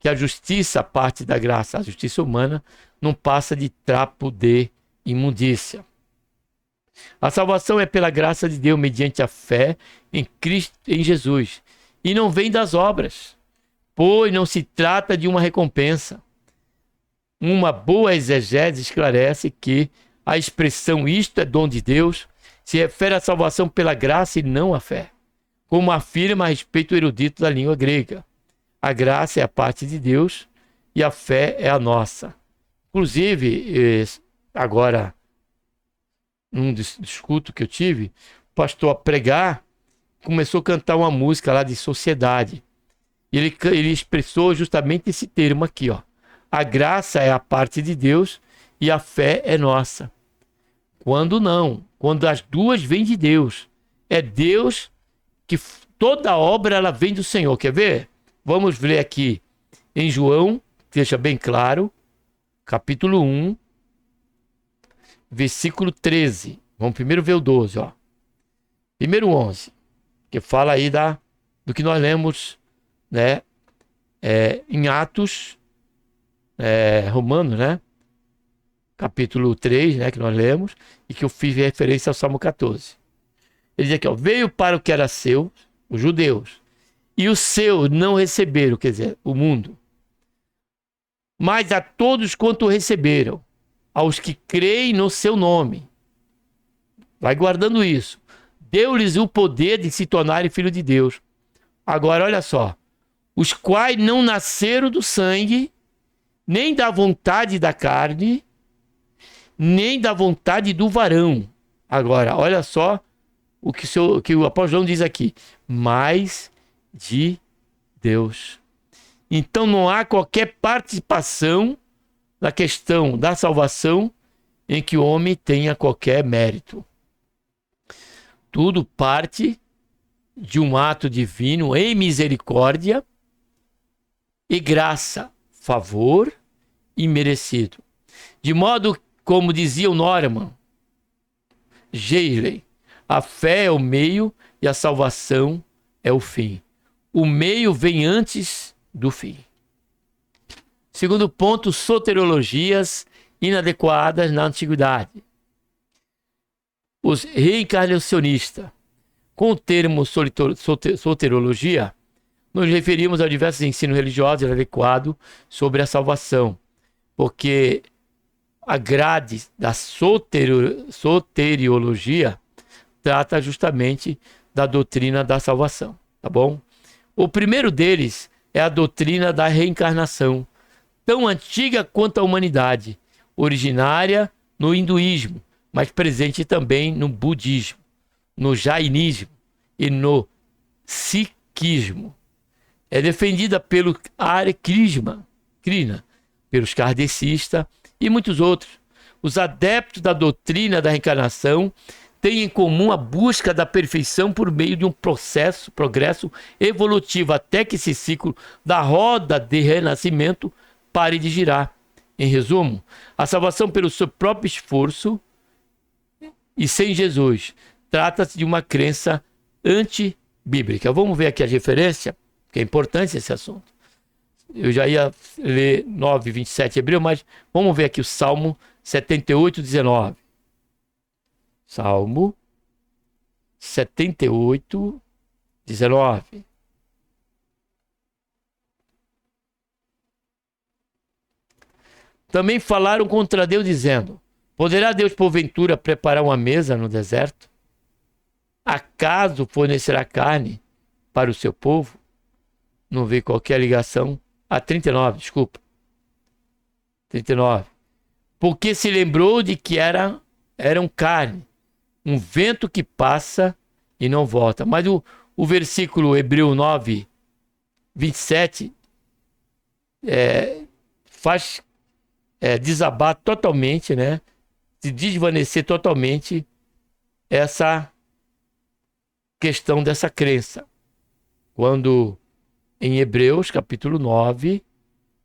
A: que a justiça parte da graça, a justiça humana não passa de trapo de imundícia. A salvação é pela graça de Deus mediante a fé em Cristo, em Jesus, e não vem das obras, pois não se trata de uma recompensa. Uma boa exegese esclarece que a expressão isto é dom de Deus se refere à salvação pela graça e não à fé, como afirma a respeito do erudito da língua grega. A graça é a parte de Deus e a fé é a nossa. Inclusive, agora, num discurso que eu tive, o pastor a pregar começou a cantar uma música lá de sociedade. E ele expressou justamente esse termo aqui, ó. A graça é a parte de Deus e a fé é nossa. Quando não, quando as duas vêm de Deus, é Deus que toda obra ela vem do Senhor. Quer ver? Vamos ver aqui em João, deixa bem claro, capítulo 1, versículo 13. Vamos primeiro ver o 12, ó. Primeiro 11, que fala aí do que nós lemos, em Atos, Romanos, capítulo 3, que nós lemos, e que eu fiz referência ao Salmo 14. Ele diz aqui, ó, veio para o que era seu, os judeus, e os seus não receberam, quer dizer, o mundo. Mas a todos quanto receberam, aos que creem no seu nome. Vai guardando isso. Deu-lhes o poder de se tornarem filhos de Deus. Agora, olha só. Os quais não nasceram do sangue, nem da vontade da carne, nem da vontade do varão. Agora, olha só o que o apóstolo João diz aqui. Mas de Deus. Então não há qualquer participação na questão da salvação em que o homem tenha qualquer mérito. Tudo parte de um ato divino em misericórdia e graça, favor e merecido. De modo, como dizia o Norman Geirley, a fé é o meio e a salvação é o fim. O meio vem antes do fim. Segundo ponto, soteriologias inadequadas na antiguidade. Os reencarnacionistas. Com o termo soteriologia, nos referimos a diversos ensinos religiosos inadequados sobre a salvação, porque a grade da soteriologia trata justamente da doutrina da salvação. tá bom? O primeiro deles é a doutrina da reencarnação, tão antiga quanto a humanidade, originária no hinduísmo, mas presente também no budismo, no jainismo e no sikhismo. É defendida pelo Hare Krishna, pelos kardecistas e muitos outros. Os adeptos da doutrina da reencarnação têm em comum a busca da perfeição por meio de um progresso evolutivo, até que esse ciclo da roda de renascimento pare de girar. Em resumo, a salvação pelo seu próprio esforço e sem Jesus trata-se de uma crença antibíblica. Vamos ver aqui a referência, que é importante esse assunto. Eu já ia ler 9, 27 hebreu, mas vamos ver aqui o Salmo 78, 19. Salmo 78, 19. Também falaram contra Deus, dizendo: poderá Deus, porventura, preparar uma mesa no deserto? Acaso fornecerá carne para o seu povo? Não vê qualquer ligação. 39, desculpa. 39. Porque se lembrou de que eram carne, um vento que passa e não volta. Mas o versículo Hebreu 9, 27 faz desabar totalmente, né? Se desvanecer totalmente essa questão dessa crença. Quando em Hebreus, capítulo 9,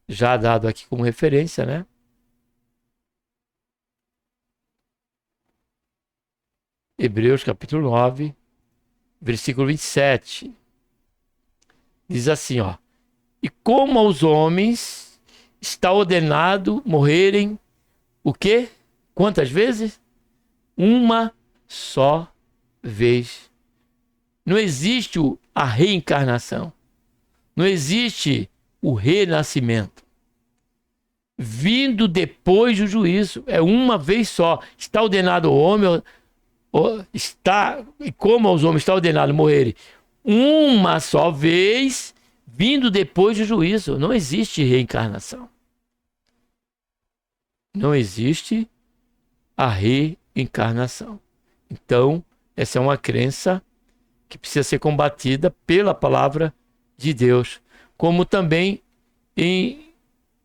A: já dado aqui como referência, né? Hebreus, capítulo 9, versículo 27. Diz assim, ó: e como aos homens está ordenado morrerem, o quê? Quantas vezes? Uma só vez. Não existe a reencarnação. Não existe o renascimento. Vindo depois do juízo. É uma vez só. Está ordenado ao homem, e como aos homens está ordenado morrerem uma só vez, vindo depois do juízo. Não existe reencarnação. Não existe a reencarnação. Então, essa é uma crença que precisa ser combatida pela palavra de Deus. Como também em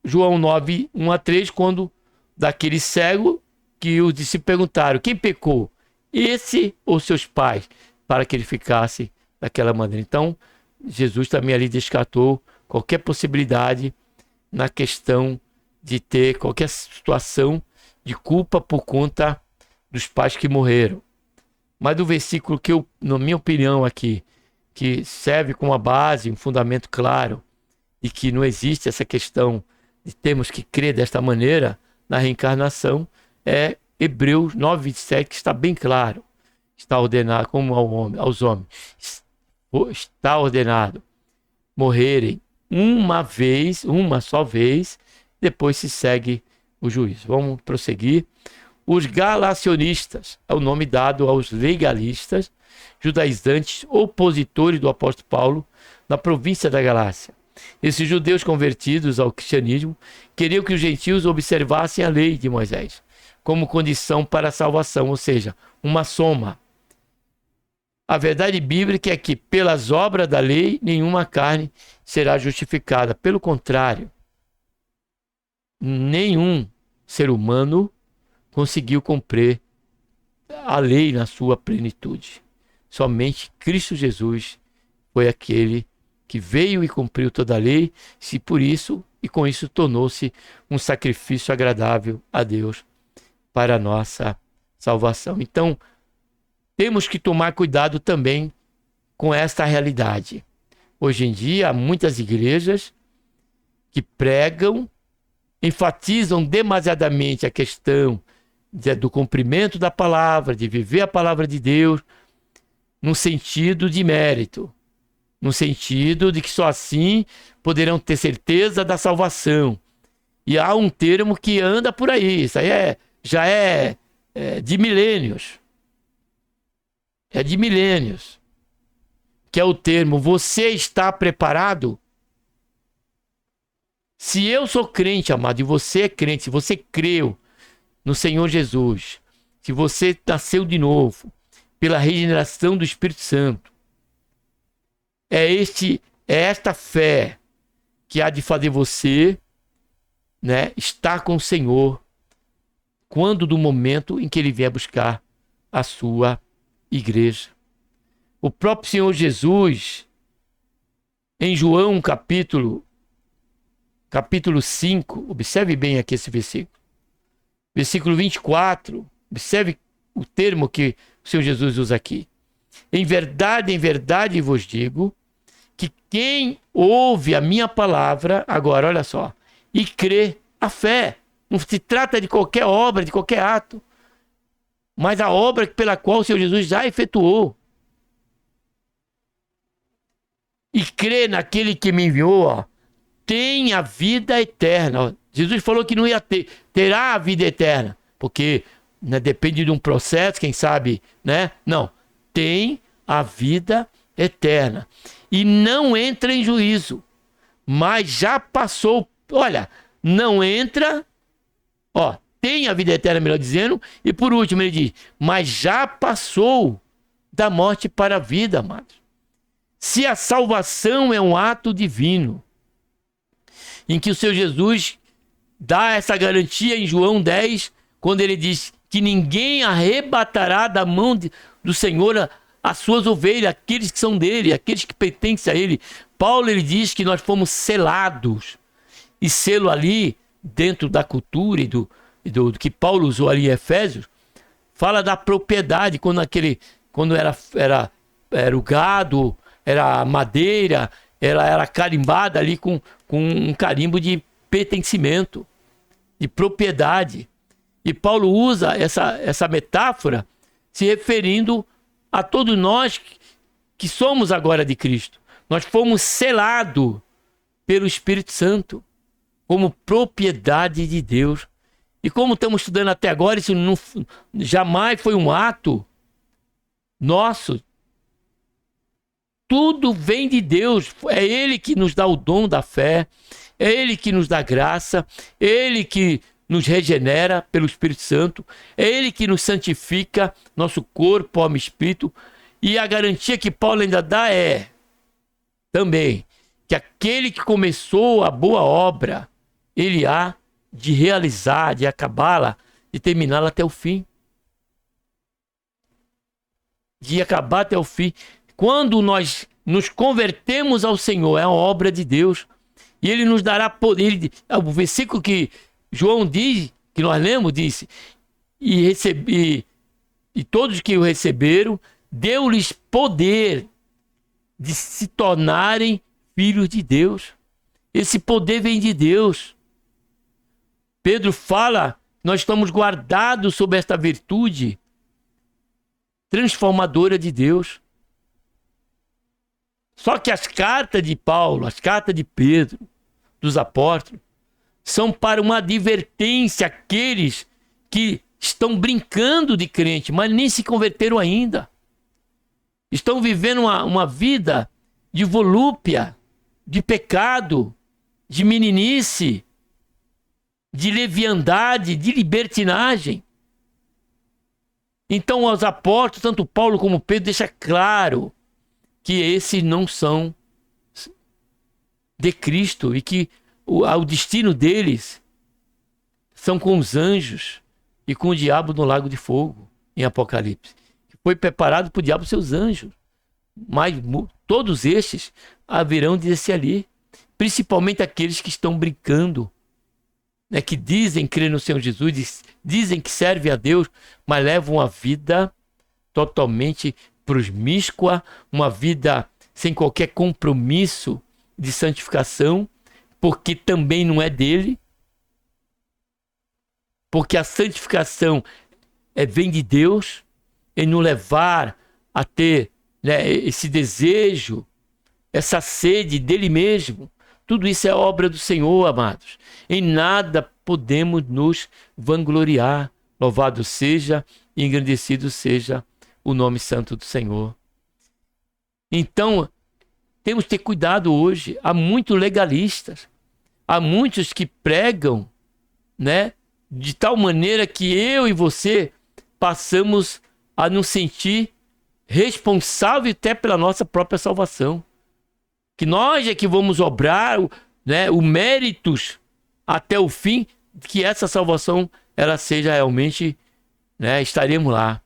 A: João 9, 1 a 3, quando daquele cego que os discípulos perguntaram: quem pecou? Esse ou seus pais? Para que ele ficasse daquela maneira. Então, Jesus também ali descartou qualquer possibilidade na questão de ter qualquer situação de culpa por conta dos pais que morreram. Mas do versículo que eu, na minha opinião aqui, que serve como a base, um fundamento claro, e que não existe essa questão de termos que crer desta maneira na reencarnação, é Hebreus 9, 27, que está bem claro. Está ordenado, como aos homens, está ordenado morrerem uma vez, uma só vez, depois se segue o juízo. Vamos prosseguir. Os galacionistas é o nome dado aos legalistas, judaizantes, opositores do apóstolo Paulo na província da Galácia. Esses judeus convertidos ao cristianismo queriam que os gentios observassem a lei de Moisés como condição para a salvação, ou seja, uma soma. A verdade bíblica é que pelas obras da lei nenhuma carne será justificada. Pelo contrário, nenhum ser humano conseguiu cumprir a lei na sua plenitude. Somente Cristo Jesus foi aquele que veio e cumpriu toda a lei, e por isso e com isso tornou-se um sacrifício agradável a Deus para a nossa salvação. Então, temos que tomar cuidado também com esta realidade. Hoje em dia, há muitas igrejas que pregam, enfatizam demasiadamente a questão do cumprimento da palavra, de viver a palavra de Deus, no sentido de mérito, no sentido de que só assim poderão ter certeza da salvação. E há um termo que anda por aí, isso aí já é de milênios. É de milênios. que é o termo você está preparado? Se eu sou crente, amado, e você é crente, se você creu no Senhor Jesus, se você nasceu de novo pela regeneração do Espírito Santo, é esta fé que há de fazer você, né, estar com o Senhor quando do momento em que ele vier buscar a sua igreja. O próprio Senhor Jesus, em João capítulo 5, observe bem aqui esse versículo. Versículo 24, observe o termo que o Senhor Jesus usa aqui. Em verdade vos digo, que quem ouve a minha palavra, agora olha só, e crê, a fé, não se trata de qualquer obra, de qualquer ato, mas a obra pela qual o Senhor Jesus já efetuou. E crê naquele que me enviou, ó, tem a vida eterna. Ó. Jesus falou que não ia ter, terá a vida eterna, porque né, depende de um processo, quem sabe, né? Não, tem a vida eterna. E não entra em juízo, mas já passou. Olha, não entra, ó, tem a vida eterna, melhor dizendo, e por último ele diz, mas já passou da morte para a vida, amados. Se a salvação é um ato divino, em que o Senhor Jesus dá essa garantia em João 10, quando ele diz que ninguém arrebatará da mão do Senhor as suas ovelhas, aqueles que são dele, aqueles que pertencem a ele. Paulo ele diz que nós fomos selados. E selo ali, dentro da cultura e do que Paulo usou ali em Efésios, fala da propriedade, quando era o gado, era a madeira, ela era carimbada ali com um carimbo de pertencimento, de propriedade. E Paulo usa essa metáfora se referindo a todos nós que somos agora de Cristo. Nós fomos selados pelo Espírito Santo como propriedade de Deus. E como estamos estudando até agora, isso jamais foi um ato nosso. Tudo vem de Deus. É Ele que nos dá o dom da fé, é Ele que nos dá graça, é Ele que nos regenera pelo Espírito Santo, é Ele que nos santifica, nosso corpo, alma e espírito. E a garantia que Paulo ainda dá é também que aquele que começou a boa obra, ele há de realizar, de acabá-la, de terminá-la até o fim. De acabar até o fim. Quando nós nos convertemos ao Senhor, é uma obra de Deus. E Ele nos dará poder. O versículo que João diz, que nós lemos, disse, e todos que o receberam, deu-lhes poder de se tornarem filhos de Deus. Esse poder vem de Deus. Pedro fala, nós estamos guardados sob esta virtude transformadora de Deus. Só que as cartas de Paulo, as cartas de Pedro, dos apóstolos, são para uma advertência àqueles que estão brincando de crente, mas nem se converteram ainda. Estão vivendo uma vida de volúpia, de pecado, de meninice, de leviandade, de libertinagem. Então, os apóstolos, tanto Paulo como Pedro, deixam claro que esses não são de Cristo e que o destino deles são com os anjos e com o diabo no lago de fogo, em Apocalipse. Foi preparado para o diabo e seus anjos. Mas todos estes haverão de descer ali, principalmente aqueles que estão brincando, né, que dizem crer no Senhor Jesus, dizem que servem a Deus, mas levam uma vida totalmente promíscua, uma vida sem qualquer compromisso de santificação, porque também não é dele, porque a santificação vem de Deus, em nos levar a ter, né, esse desejo, essa sede dele mesmo. Tudo isso é obra do Senhor, amados. Em nada podemos nos vangloriar. Louvado seja e engrandecido seja o nome santo do Senhor. Então, temos que ter cuidado hoje. Há muitos legalistas, há muitos que pregam, né, de tal maneira que eu e você passamos a nos sentir responsável até pela nossa própria salvação. Que nós é que vamos obrar, né, o méritos até o fim, que essa salvação ela seja realmente, né, estaremos lá.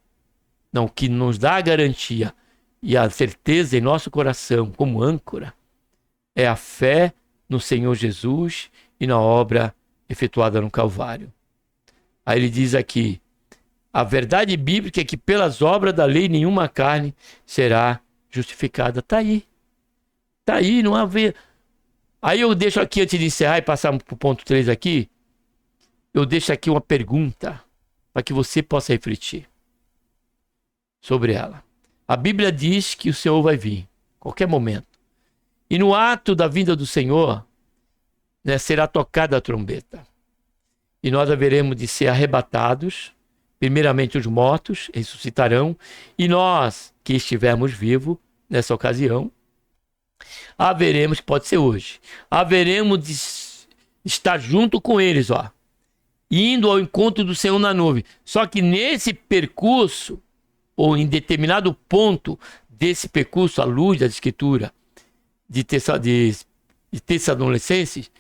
A: Não, que nos dá a garantia e a certeza em nosso coração como âncora é a fé no Senhor Jesus e na obra efetuada no Calvário. Aí ele diz aqui, a verdade bíblica é que pelas obras da lei nenhuma carne será justificada. Está aí. Está aí, não há ver. Aí eu deixo aqui, antes de encerrar e passar para o ponto 3 aqui, eu deixo aqui uma pergunta para que você possa refletir sobre ela. A Bíblia diz que o Senhor vai vir, a qualquer momento. E no ato da vinda do Senhor, né, será tocada a trombeta. E nós haveremos de ser arrebatados. Primeiramente os mortos ressuscitarão. E nós que estivermos vivos nessa ocasião, haveremos, pode ser hoje, haveremos de estar junto com eles, ó, indo ao encontro do Senhor na nuvem. Só que nesse percurso, ou em determinado ponto desse percurso, à luz da Escritura de Tessalonicenses,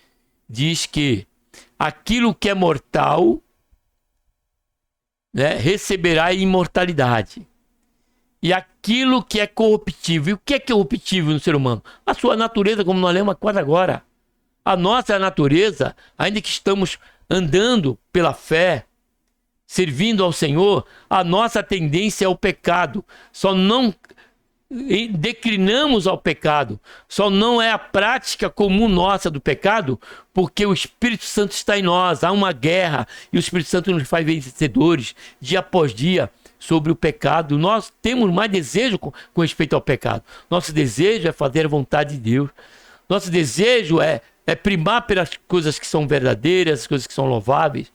A: diz que aquilo que é mortal, né, receberá imortalidade. E aquilo que é corruptível. E o que é corruptível no ser humano? A sua natureza, como nós lemos agora. A nossa natureza, ainda que estamos andando pela fé, servindo ao Senhor, a nossa tendência é o pecado. Só não declinamos ao pecado. Só não é a prática comum nossa do pecado, porque o Espírito Santo está em nós. Há uma guerra e o Espírito Santo nos faz vencedores dia após dia sobre o pecado. Nós temos mais desejo com respeito ao pecado. Nosso desejo é fazer a vontade de Deus. Nosso desejo é primar pelas coisas que são verdadeiras, as coisas que são louváveis,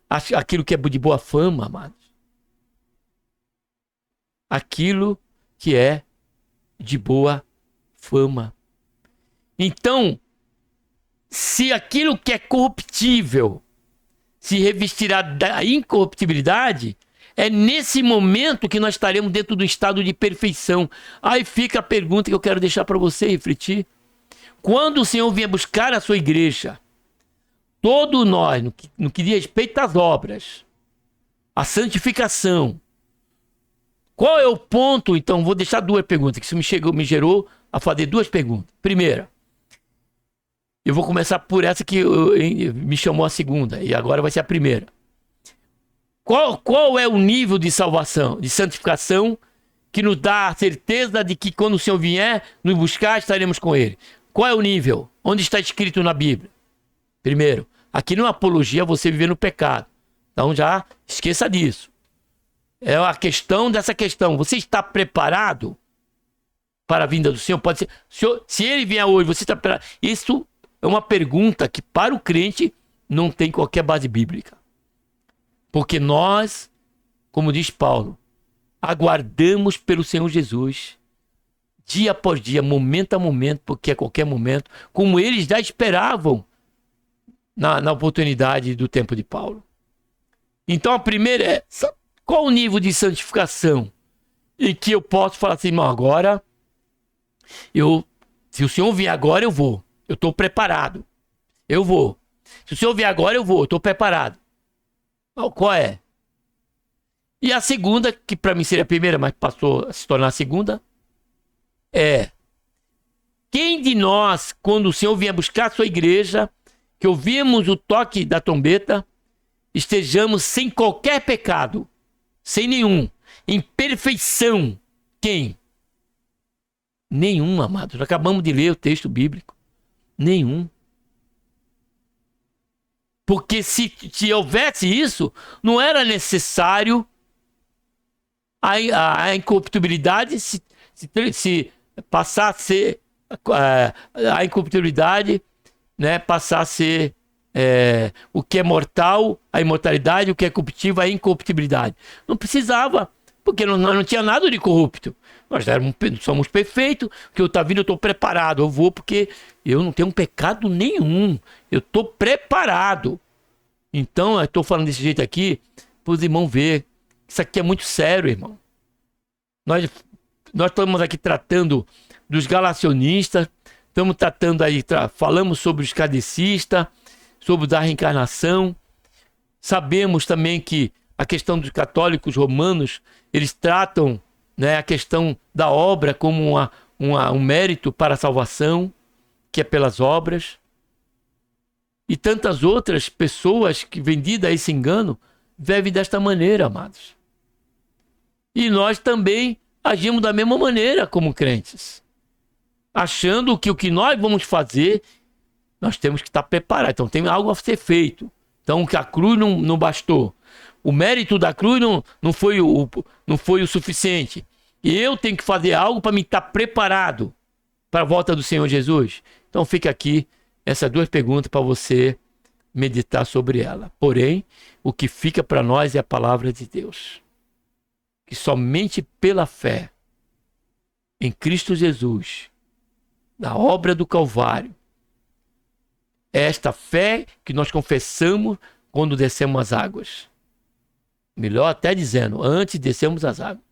A: aquilo que é de boa fama, amados. Aquilo que é de boa fama. Então, se aquilo que é corruptível se revestirá da incorruptibilidade, é nesse momento que nós estaremos dentro do estado de perfeição. Aí fica a pergunta que eu quero deixar para você refletir. Quando o Senhor vier buscar a sua igreja, todos nós, no que diz respeito às obras, a santificação, qual é o ponto? Então, vou deixar duas perguntas, que isso me gerou a fazer duas perguntas. Primeira, eu vou começar por essa que me chamou a segunda, e agora vai ser a primeira. Qual é o nível de salvação, de santificação, que nos dá a certeza de que quando o Senhor vier nos buscar, estaremos com Ele? Qual é o nível? Onde está escrito na Bíblia? Primeiro, aqui não é apologia a você viver no pecado. Então já esqueça disso. É a questão dessa questão. Você está preparado para a vinda do Senhor? Pode ser. Se Ele vier hoje, você está preparado? Isso é uma pergunta que para o crente não tem qualquer base bíblica. Porque nós, como diz Paulo, aguardamos pelo Senhor Jesus, dia após dia, momento a momento, porque a qualquer momento, como eles já esperavam na oportunidade do tempo de Paulo. Então a primeira é, qual o nível de santificação em que eu posso falar assim, não, agora, se o Senhor vier agora, eu vou. Eu estou preparado. Eu vou. Se o Senhor vier agora, eu vou. Eu estou preparado. Qual é? E a segunda, que para mim seria a primeira, mas passou a se tornar a segunda, é: quem de nós, quando o Senhor vier buscar a sua igreja, que ouvimos o toque da trombeta, estejamos sem qualquer pecado, sem nenhum, em perfeição? Quem? Nenhum, amados. Acabamos de ler o texto bíblico. Nenhum. Porque se houvesse isso, não era necessário a incorruptibilidade se passar a ser a incorruptibilidade, né, passar a ser o que é mortal, a imortalidade, o que é corruptível, a incorruptibilidade. Não precisava, porque nós não tinha nada de corrupto. Nós somos perfeitos, que eu estou vindo, eu estou preparado. Eu vou porque eu não tenho pecado nenhum. Eu estou preparado. Então, eu estou falando desse jeito aqui, para os irmãos verem. Isso aqui é muito sério, irmão. Nós estamos aqui tratando dos galacionistas, estamos tratando aí, falamos sobre os kardecistas, sobre a reencarnação. Sabemos também que a questão dos católicos romanos, eles tratam, né, a questão da obra como um mérito para a salvação, que é pelas obras. E tantas outras pessoas que, vendidas a esse engano, vivem desta maneira, amados. E nós também agimos da mesma maneira como crentes, achando que o que nós vamos fazer, nós temos que estar preparados. Então tem algo a ser feito. Então que a cruz não bastou. O mérito da cruz não foi o suficiente. E eu tenho que fazer algo para me estar preparado para a volta do Senhor Jesus. Então fica aqui essas duas perguntas para você meditar sobre ela. Porém, o que fica para nós é a palavra de Deus. Que somente pela fé em Cristo Jesus, na obra do Calvário, é esta fé que nós confessamos quando descemos as águas. Melhor até dizendo, antes de descermos as águas.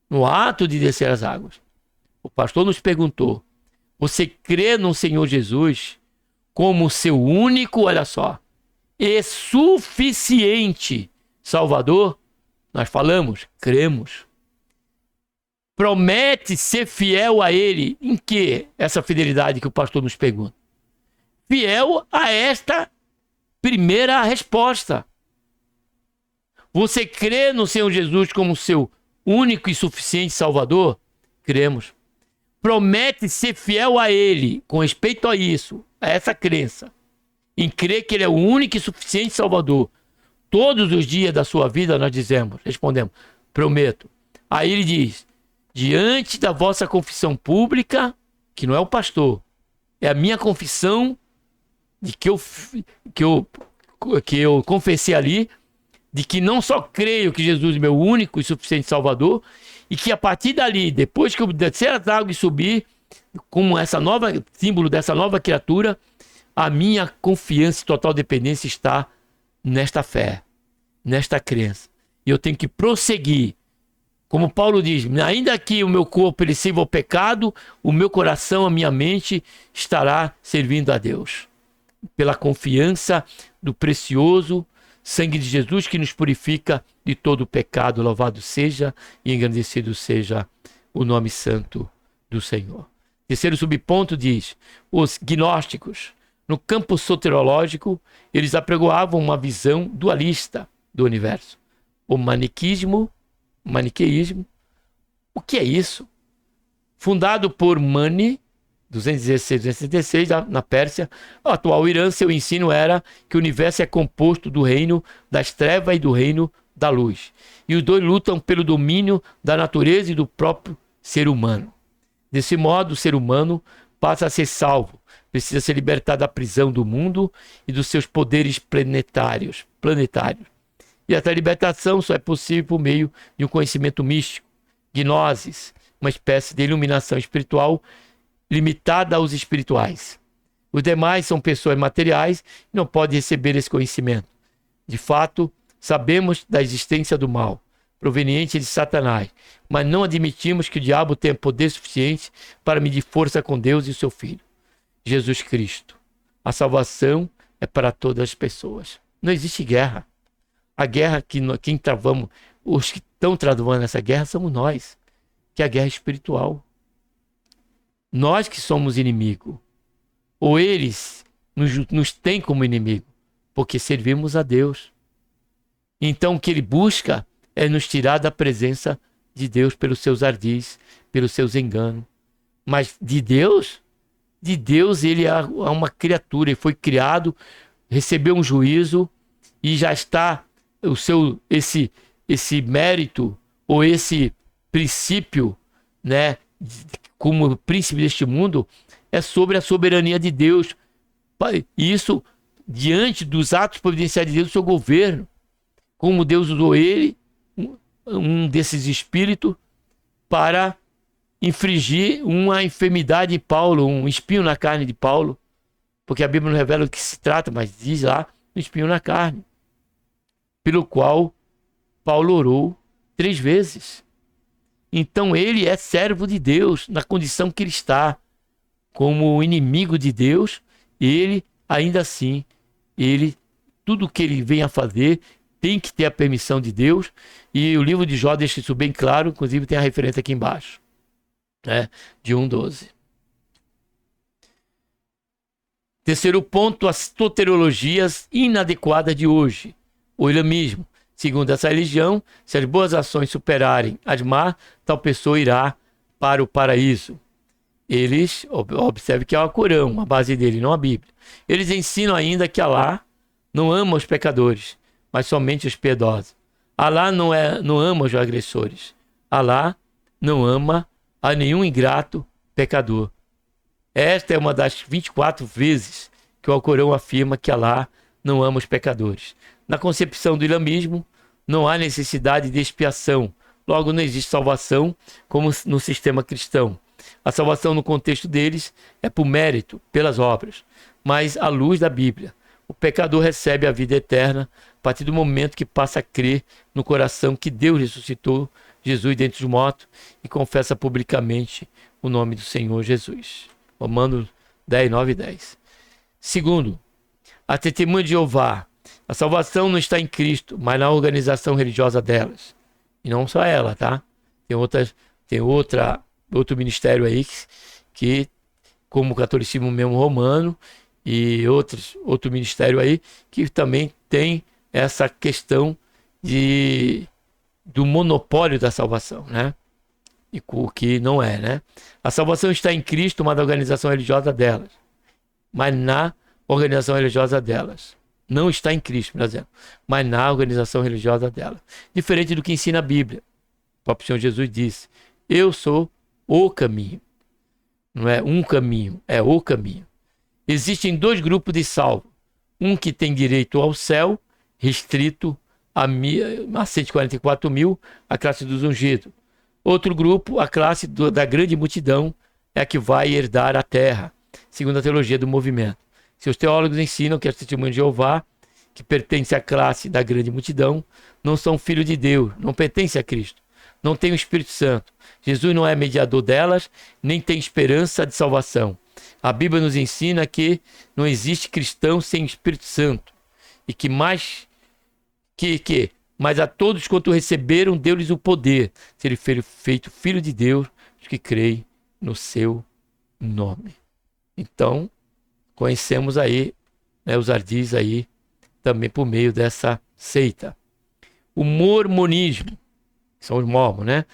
A: No ato de descer as águas. O pastor nos perguntou, você crê no Senhor Jesus como seu único, olha só, e suficiente Salvador? Nós falamos, cremos. Promete ser fiel a Ele. Em que essa fidelidade que o pastor nos pergunta? Fiel a esta primeira resposta. Você crê no Senhor Jesus como seu único e suficiente Salvador? Cremos. Promete ser fiel a Ele com respeito a isso, a essa crença, em crer que Ele é o único e suficiente Salvador. Todos os dias da sua vida nós respondemos, prometo. Aí ele diz, diante da vossa confissão pública, que não é o pastor, é a minha confissão de que eu confessei ali, de que não só creio que Jesus é meu único e suficiente Salvador, e que a partir dali, depois que eu descer as águas e subir, como essa nova símbolo dessa nova criatura, a minha confiança e total dependência está nesta fé, nesta crença. E eu tenho que prosseguir. Como Paulo diz, ainda que o meu corpo ele sirva ao pecado, o meu coração, a minha mente estará servindo a Deus. Pela confiança do precioso sangue de Jesus que nos purifica de todo o pecado. Louvado seja e engrandecido seja o nome santo do Senhor. Terceiro subponto diz, os gnósticos, no campo soteriológico, eles apregoavam uma visão dualista do universo. O maniqueísmo, o que é isso? Fundado por Mani, 216-266, na Pérsia, a atual Irã, seu ensino era que o universo é composto do reino das trevas e do reino da luz. E os dois lutam pelo domínio da natureza e do próprio ser humano. Desse modo, o ser humano passa a ser salvo, precisa ser libertado da prisão do mundo e dos seus poderes planetários. E essa libertação só é possível por meio de um conhecimento místico, gnosis, uma espécie de iluminação espiritual limitada aos espirituais. Os demais são pessoas materiais e não podem receber esse conhecimento. De fato, sabemos da existência do mal, proveniente de Satanás, mas não admitimos que o diabo tenha poder suficiente para medir força com Deus e o seu Filho, Jesus Cristo. A salvação é para todas as pessoas. Não existe guerra. A guerra quem travamos, os que estão travando essa guerra somos nós, que é a guerra espiritual. Nós que somos inimigo, ou eles nos têm como inimigo, porque servimos a Deus. Então o que ele busca é nos tirar da presença de Deus pelos seus ardis, pelos seus enganos. Mas de Deus ele é uma criatura, ele foi criado, recebeu um juízo e já está esse mérito ou esse princípio, né, como príncipe deste mundo, é sobre a soberania de Deus. Isso diante dos atos providenciais de Deus, do seu governo. Como Deus usou ele um desses espíritos para infligir uma enfermidade em Paulo, um espinho na carne de Paulo, porque a Bíblia não revela o que se trata, mas diz lá, um espinho na carne, pelo qual Paulo orou 3 vezes. Então ele é servo de Deus na condição que ele está, como inimigo de Deus. Ele, ainda assim, tudo que ele vem a fazer tem que ter a permissão de Deus, e o livro de Jó deixa isso bem claro, inclusive tem a referência aqui embaixo, né, de 1:12. Terceiro ponto, as soteriologias inadequadas de hoje. O islamismo. Segundo essa religião, se as boas ações superarem as más, tal pessoa irá para o paraíso. Eles, observe que é o Corão, a base dele, não a Bíblia. Eles ensinam ainda que Alá não ama os pecadores, mas somente os piedosos. Alá não ama os agressores. Alá não ama a nenhum ingrato pecador. Esta é uma das 24 vezes que o Alcorão afirma que Alá não ama os pecadores. Na concepção do islamismo, não há necessidade de expiação. Logo, não existe salvação como no sistema cristão. A salvação no contexto deles é por mérito, pelas obras, mas à luz da Bíblia. O pecador recebe a vida eterna a partir do momento que passa a crer no coração que Deus ressuscitou Jesus dentre os mortos e confessa publicamente o nome do Senhor Jesus. Romanos 10, 9 e 10. Segundo, a testemunha de Jeová. A salvação não está em Cristo, mas na organização religiosa delas. E não só ela, tá? Tem outro ministério aí que como o catolicismo mesmo romano e outro ministério aí que também tem essa questão do monopólio da salvação, né? E o que não é, né? A salvação está em Cristo, mas na organização religiosa delas. Mas na organização religiosa delas. Não está em Cristo, por exemplo, mas na organização religiosa dela. Diferente do que ensina a Bíblia. O próprio Senhor Jesus disse: eu sou o caminho. Não é um caminho, é o caminho. Existem 2 grupos de salvo. Um que tem direito ao céu, restrito a 144 mil, a classe dos ungidos. Outro grupo, a classe da grande multidão, é a que vai herdar a terra, segundo a teologia do movimento. Seus teólogos ensinam que as testemunhas de Jeová, que pertencem à classe da grande multidão, não são filhos de Deus, não pertencem a Cristo, não têm o Espírito Santo. Jesus não é mediador delas, nem tem esperança de salvação. A Bíblia nos ensina que não existe cristão sem Espírito Santo, e que mas a todos quanto receberam, deu-lhes o poder, serem feito filho de Deus, os que creem no seu nome. Então, conhecemos aí, né, os ardis aí, também por meio dessa seita. O mormonismo, que são os mormons, né?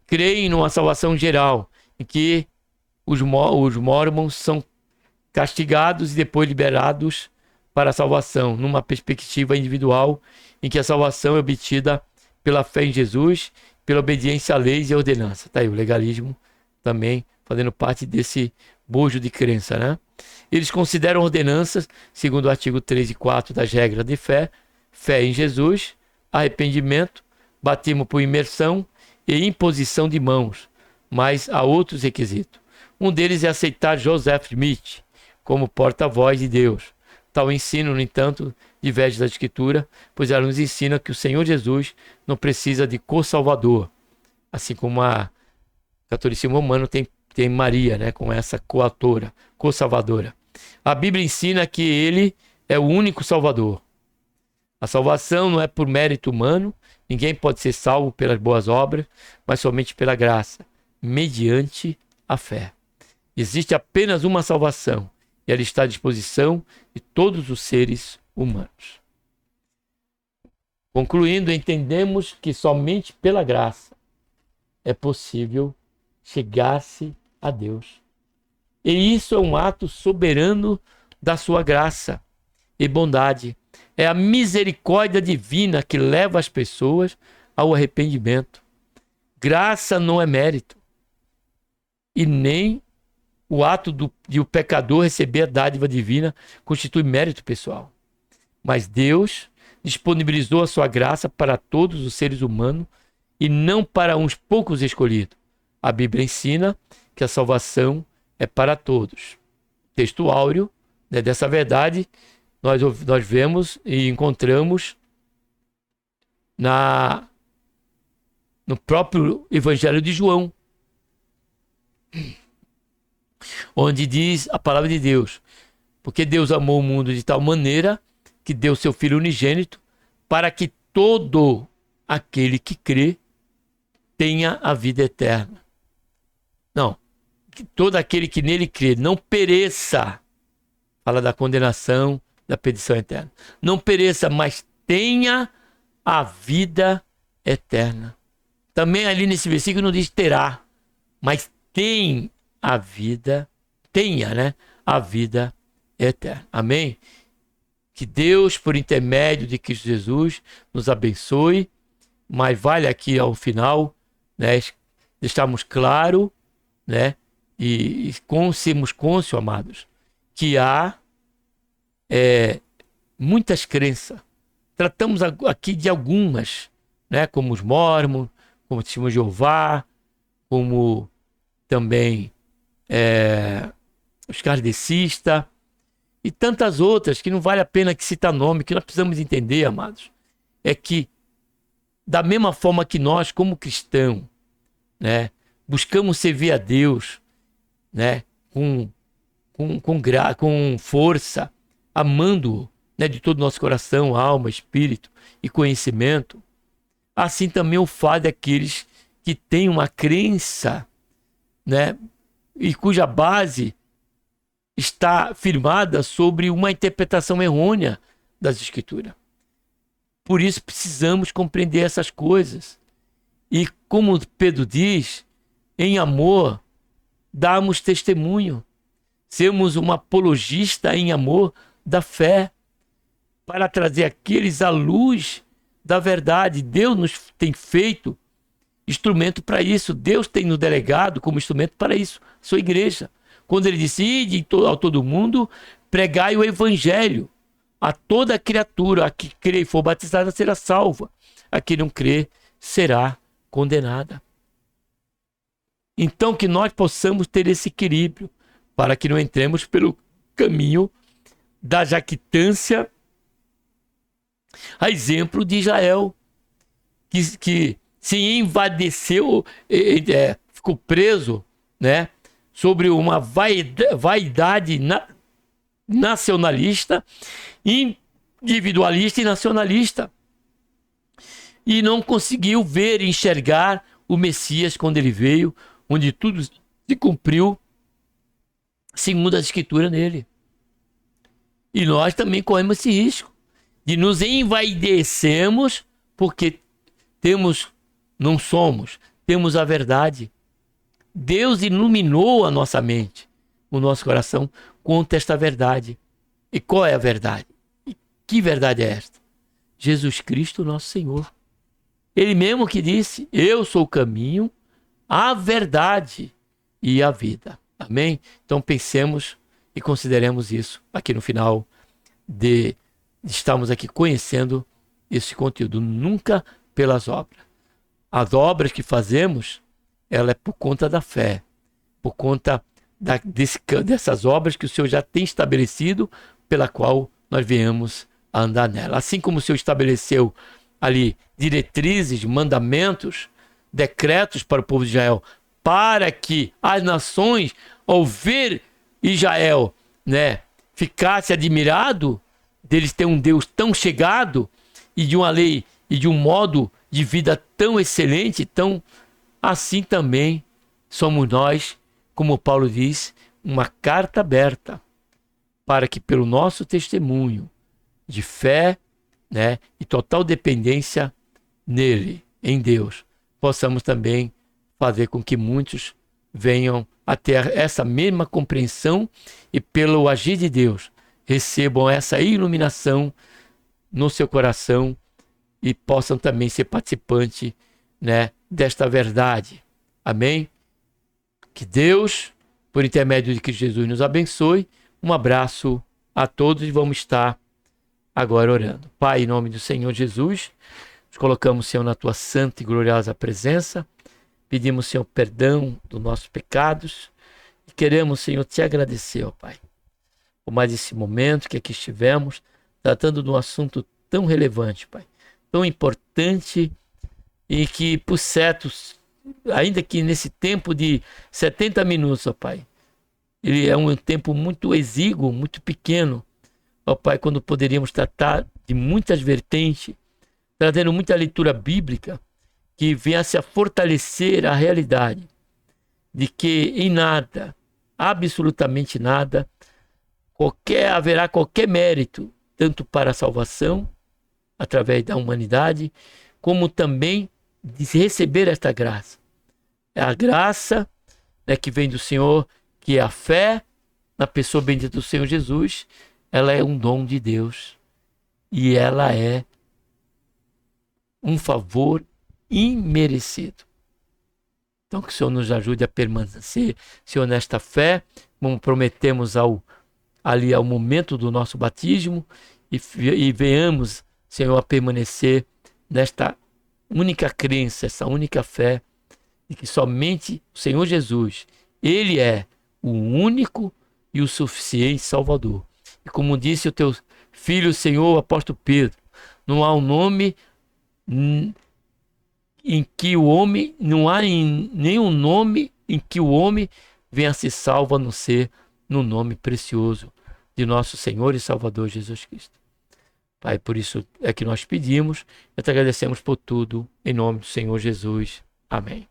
A: Creem numa salvação geral, em que os mormons são castigados e depois liberados para a salvação, numa perspectiva individual, em que a salvação é obtida pela fé em Jesus, pela obediência à lei e à ordenança. Tá aí o legalismo também fazendo parte desse bojo de crença, né? Eles consideram ordenanças, segundo o artigo 3 e 4 das regras de fé, fé em Jesus, arrependimento, batismo por imersão e imposição de mãos, mas há outros requisitos. Um deles é aceitar Joseph Smith como porta-voz de Deus. Tal ensino, no entanto, diverge da Escritura, pois ela nos ensina que o Senhor Jesus não precisa de co-salvador, assim como o catolicismo romano tem Maria, né, com essa coautora, co-salvadora. A Bíblia ensina que ele é o único salvador. A salvação não é por mérito humano, ninguém pode ser salvo pelas boas obras, mas somente pela graça, mediante a fé. Existe apenas uma salvação, e ela está à disposição de todos os seres humanos. Concluindo, entendemos que somente pela graça é possível chegar-se a Deus. E isso é um ato soberano da sua graça e bondade. É a misericórdia divina que leva as pessoas ao arrependimento. Graça não é mérito. E nem o ato de o pecador receber a dádiva divina constitui mérito pessoal. Mas Deus disponibilizou a sua graça para todos os seres humanos e não para uns poucos escolhidos. A Bíblia ensina que a salvação é para todos. Texto áureo, né, dessa verdade nós vemos e encontramos no próprio Evangelho de João, onde diz a palavra de Deus: porque Deus amou o mundo de tal maneira que deu seu Filho unigênito, para que todo aquele que crê tenha a vida eterna. Não, que todo aquele que nele crê não pereça. Fala da condenação, da perdição eterna. Não pereça, mas tenha a vida eterna. Também ali nesse versículo não diz terá, mas tem a vida, tenha, né, a vida eterna. Amém? Que Deus, por intermédio de Cristo Jesus, nos abençoe, mas vale aqui ao final, né, deixarmos claro, né, e sermos cônscios, amados, que há muitas crenças. Tratamos aqui de algumas, né, como os mormons, como o Testemunho de Jeová, como também os kardecistas e tantas outras que não vale a pena que citar nome, que nós precisamos entender, amados, é que da mesma forma que nós, como cristãos, né, buscamos servir a Deus, né, com força, amando-o, né, de todo o nosso coração, alma, espírito e conhecimento, assim também o fato daqueles que têm uma crença, né, e cuja base está firmada sobre uma interpretação errônea das Escrituras. Por isso precisamos compreender essas coisas. E como Pedro diz, em amor, damos testemunho. Sermos um apologista em amor da fé, para trazer aqueles à luz da verdade. Deus nos tem feito instrumento para isso. Deus tem nos delegado como instrumento para isso, sua igreja. Quando ele disse: ide a todo mundo, pregai o evangelho a toda criatura. A que crê e for batizada será salva, a que não crê será condenada. Então que nós possamos ter esse equilíbrio, para que não entremos pelo caminho da jactância, a exemplo de Israel, que se envadeceu, ficou preso, né, sobre uma vaidade nacionalista, individualista e nacionalista, e não conseguiu ver e enxergar o Messias quando ele veio, onde tudo se cumpriu segundo a Escritura nele. E nós também corremos esse risco de nos envaidecermos, porque não somos, temos a verdade. Deus iluminou a nossa mente, o nosso coração, contra esta verdade. E qual é a verdade? E que verdade é esta? Jesus Cristo, nosso Senhor. Ele mesmo que disse: eu sou o caminho, a verdade e a vida. Amém? Então pensemos e consideremos isso aqui no final de estarmos aqui conhecendo esse conteúdo. Nunca pelas obras. As obras que fazemos, ela é por conta da fé, por conta dessas obras que o Senhor já tem estabelecido, pela qual nós viemos a andar nela. Assim como o Senhor estabeleceu ali diretrizes, mandamentos, decretos para o povo de Israel, para que as nações, ao ver Israel, né, ficasse admirado deles ter um Deus tão chegado e de uma lei e de um modo de vida tão excelente, tão assim também somos nós, como Paulo diz, uma carta aberta para que pelo nosso testemunho de fé, né, e total dependência nele, em Deus, possamos também fazer com que muitos venham a ter essa mesma compreensão e pelo agir de Deus recebam essa iluminação no seu coração e possam também ser participantes, né, desta verdade. Amém? Que Deus, por intermédio de Cristo Jesus, nos abençoe. Um abraço a todos e vamos estar agora orando. Pai, em nome do Senhor Jesus, Nos colocamos, Senhor, na tua santa e gloriosa presença. Pedimos, Senhor, perdão dos nossos pecados. E queremos, Senhor, te agradecer, ó Pai, por mais esse momento que aqui estivemos, tratando de um assunto tão relevante, Pai, tão importante, e que, por certo, ainda que nesse tempo de 70 minutos, ó Pai, ele é um tempo muito exíguo, muito pequeno, ó Pai, quando poderíamos tratar de muitas vertentes, trazendo muita leitura bíblica, que viesse a fortalecer a realidade de que em nada, absolutamente nada, haverá qualquer mérito, tanto para a salvação, através da humanidade, como também de receber esta graça. É a graça, né, que vem do Senhor, que é a fé na pessoa bendita do Senhor Jesus. Ela é um dom de Deus e ela é um favor imerecido. Então que o Senhor nos ajude a permanecer, Senhor, nesta fé, como prometemos ao momento do nosso batismo, e venhamos, Senhor, a permanecer nesta única crença, essa única fé, de que somente o Senhor Jesus, Ele é o único e o suficiente Salvador. E como disse o teu filho, Senhor, o apóstolo Pedro, não há um nome em que o homem, não há nenhum nome em que o homem venha a se salvo, a não ser no nome precioso de nosso Senhor e Salvador Jesus Cristo. Pai, por isso é que nós pedimos e te agradecemos por tudo, em nome do Senhor Jesus. Amém.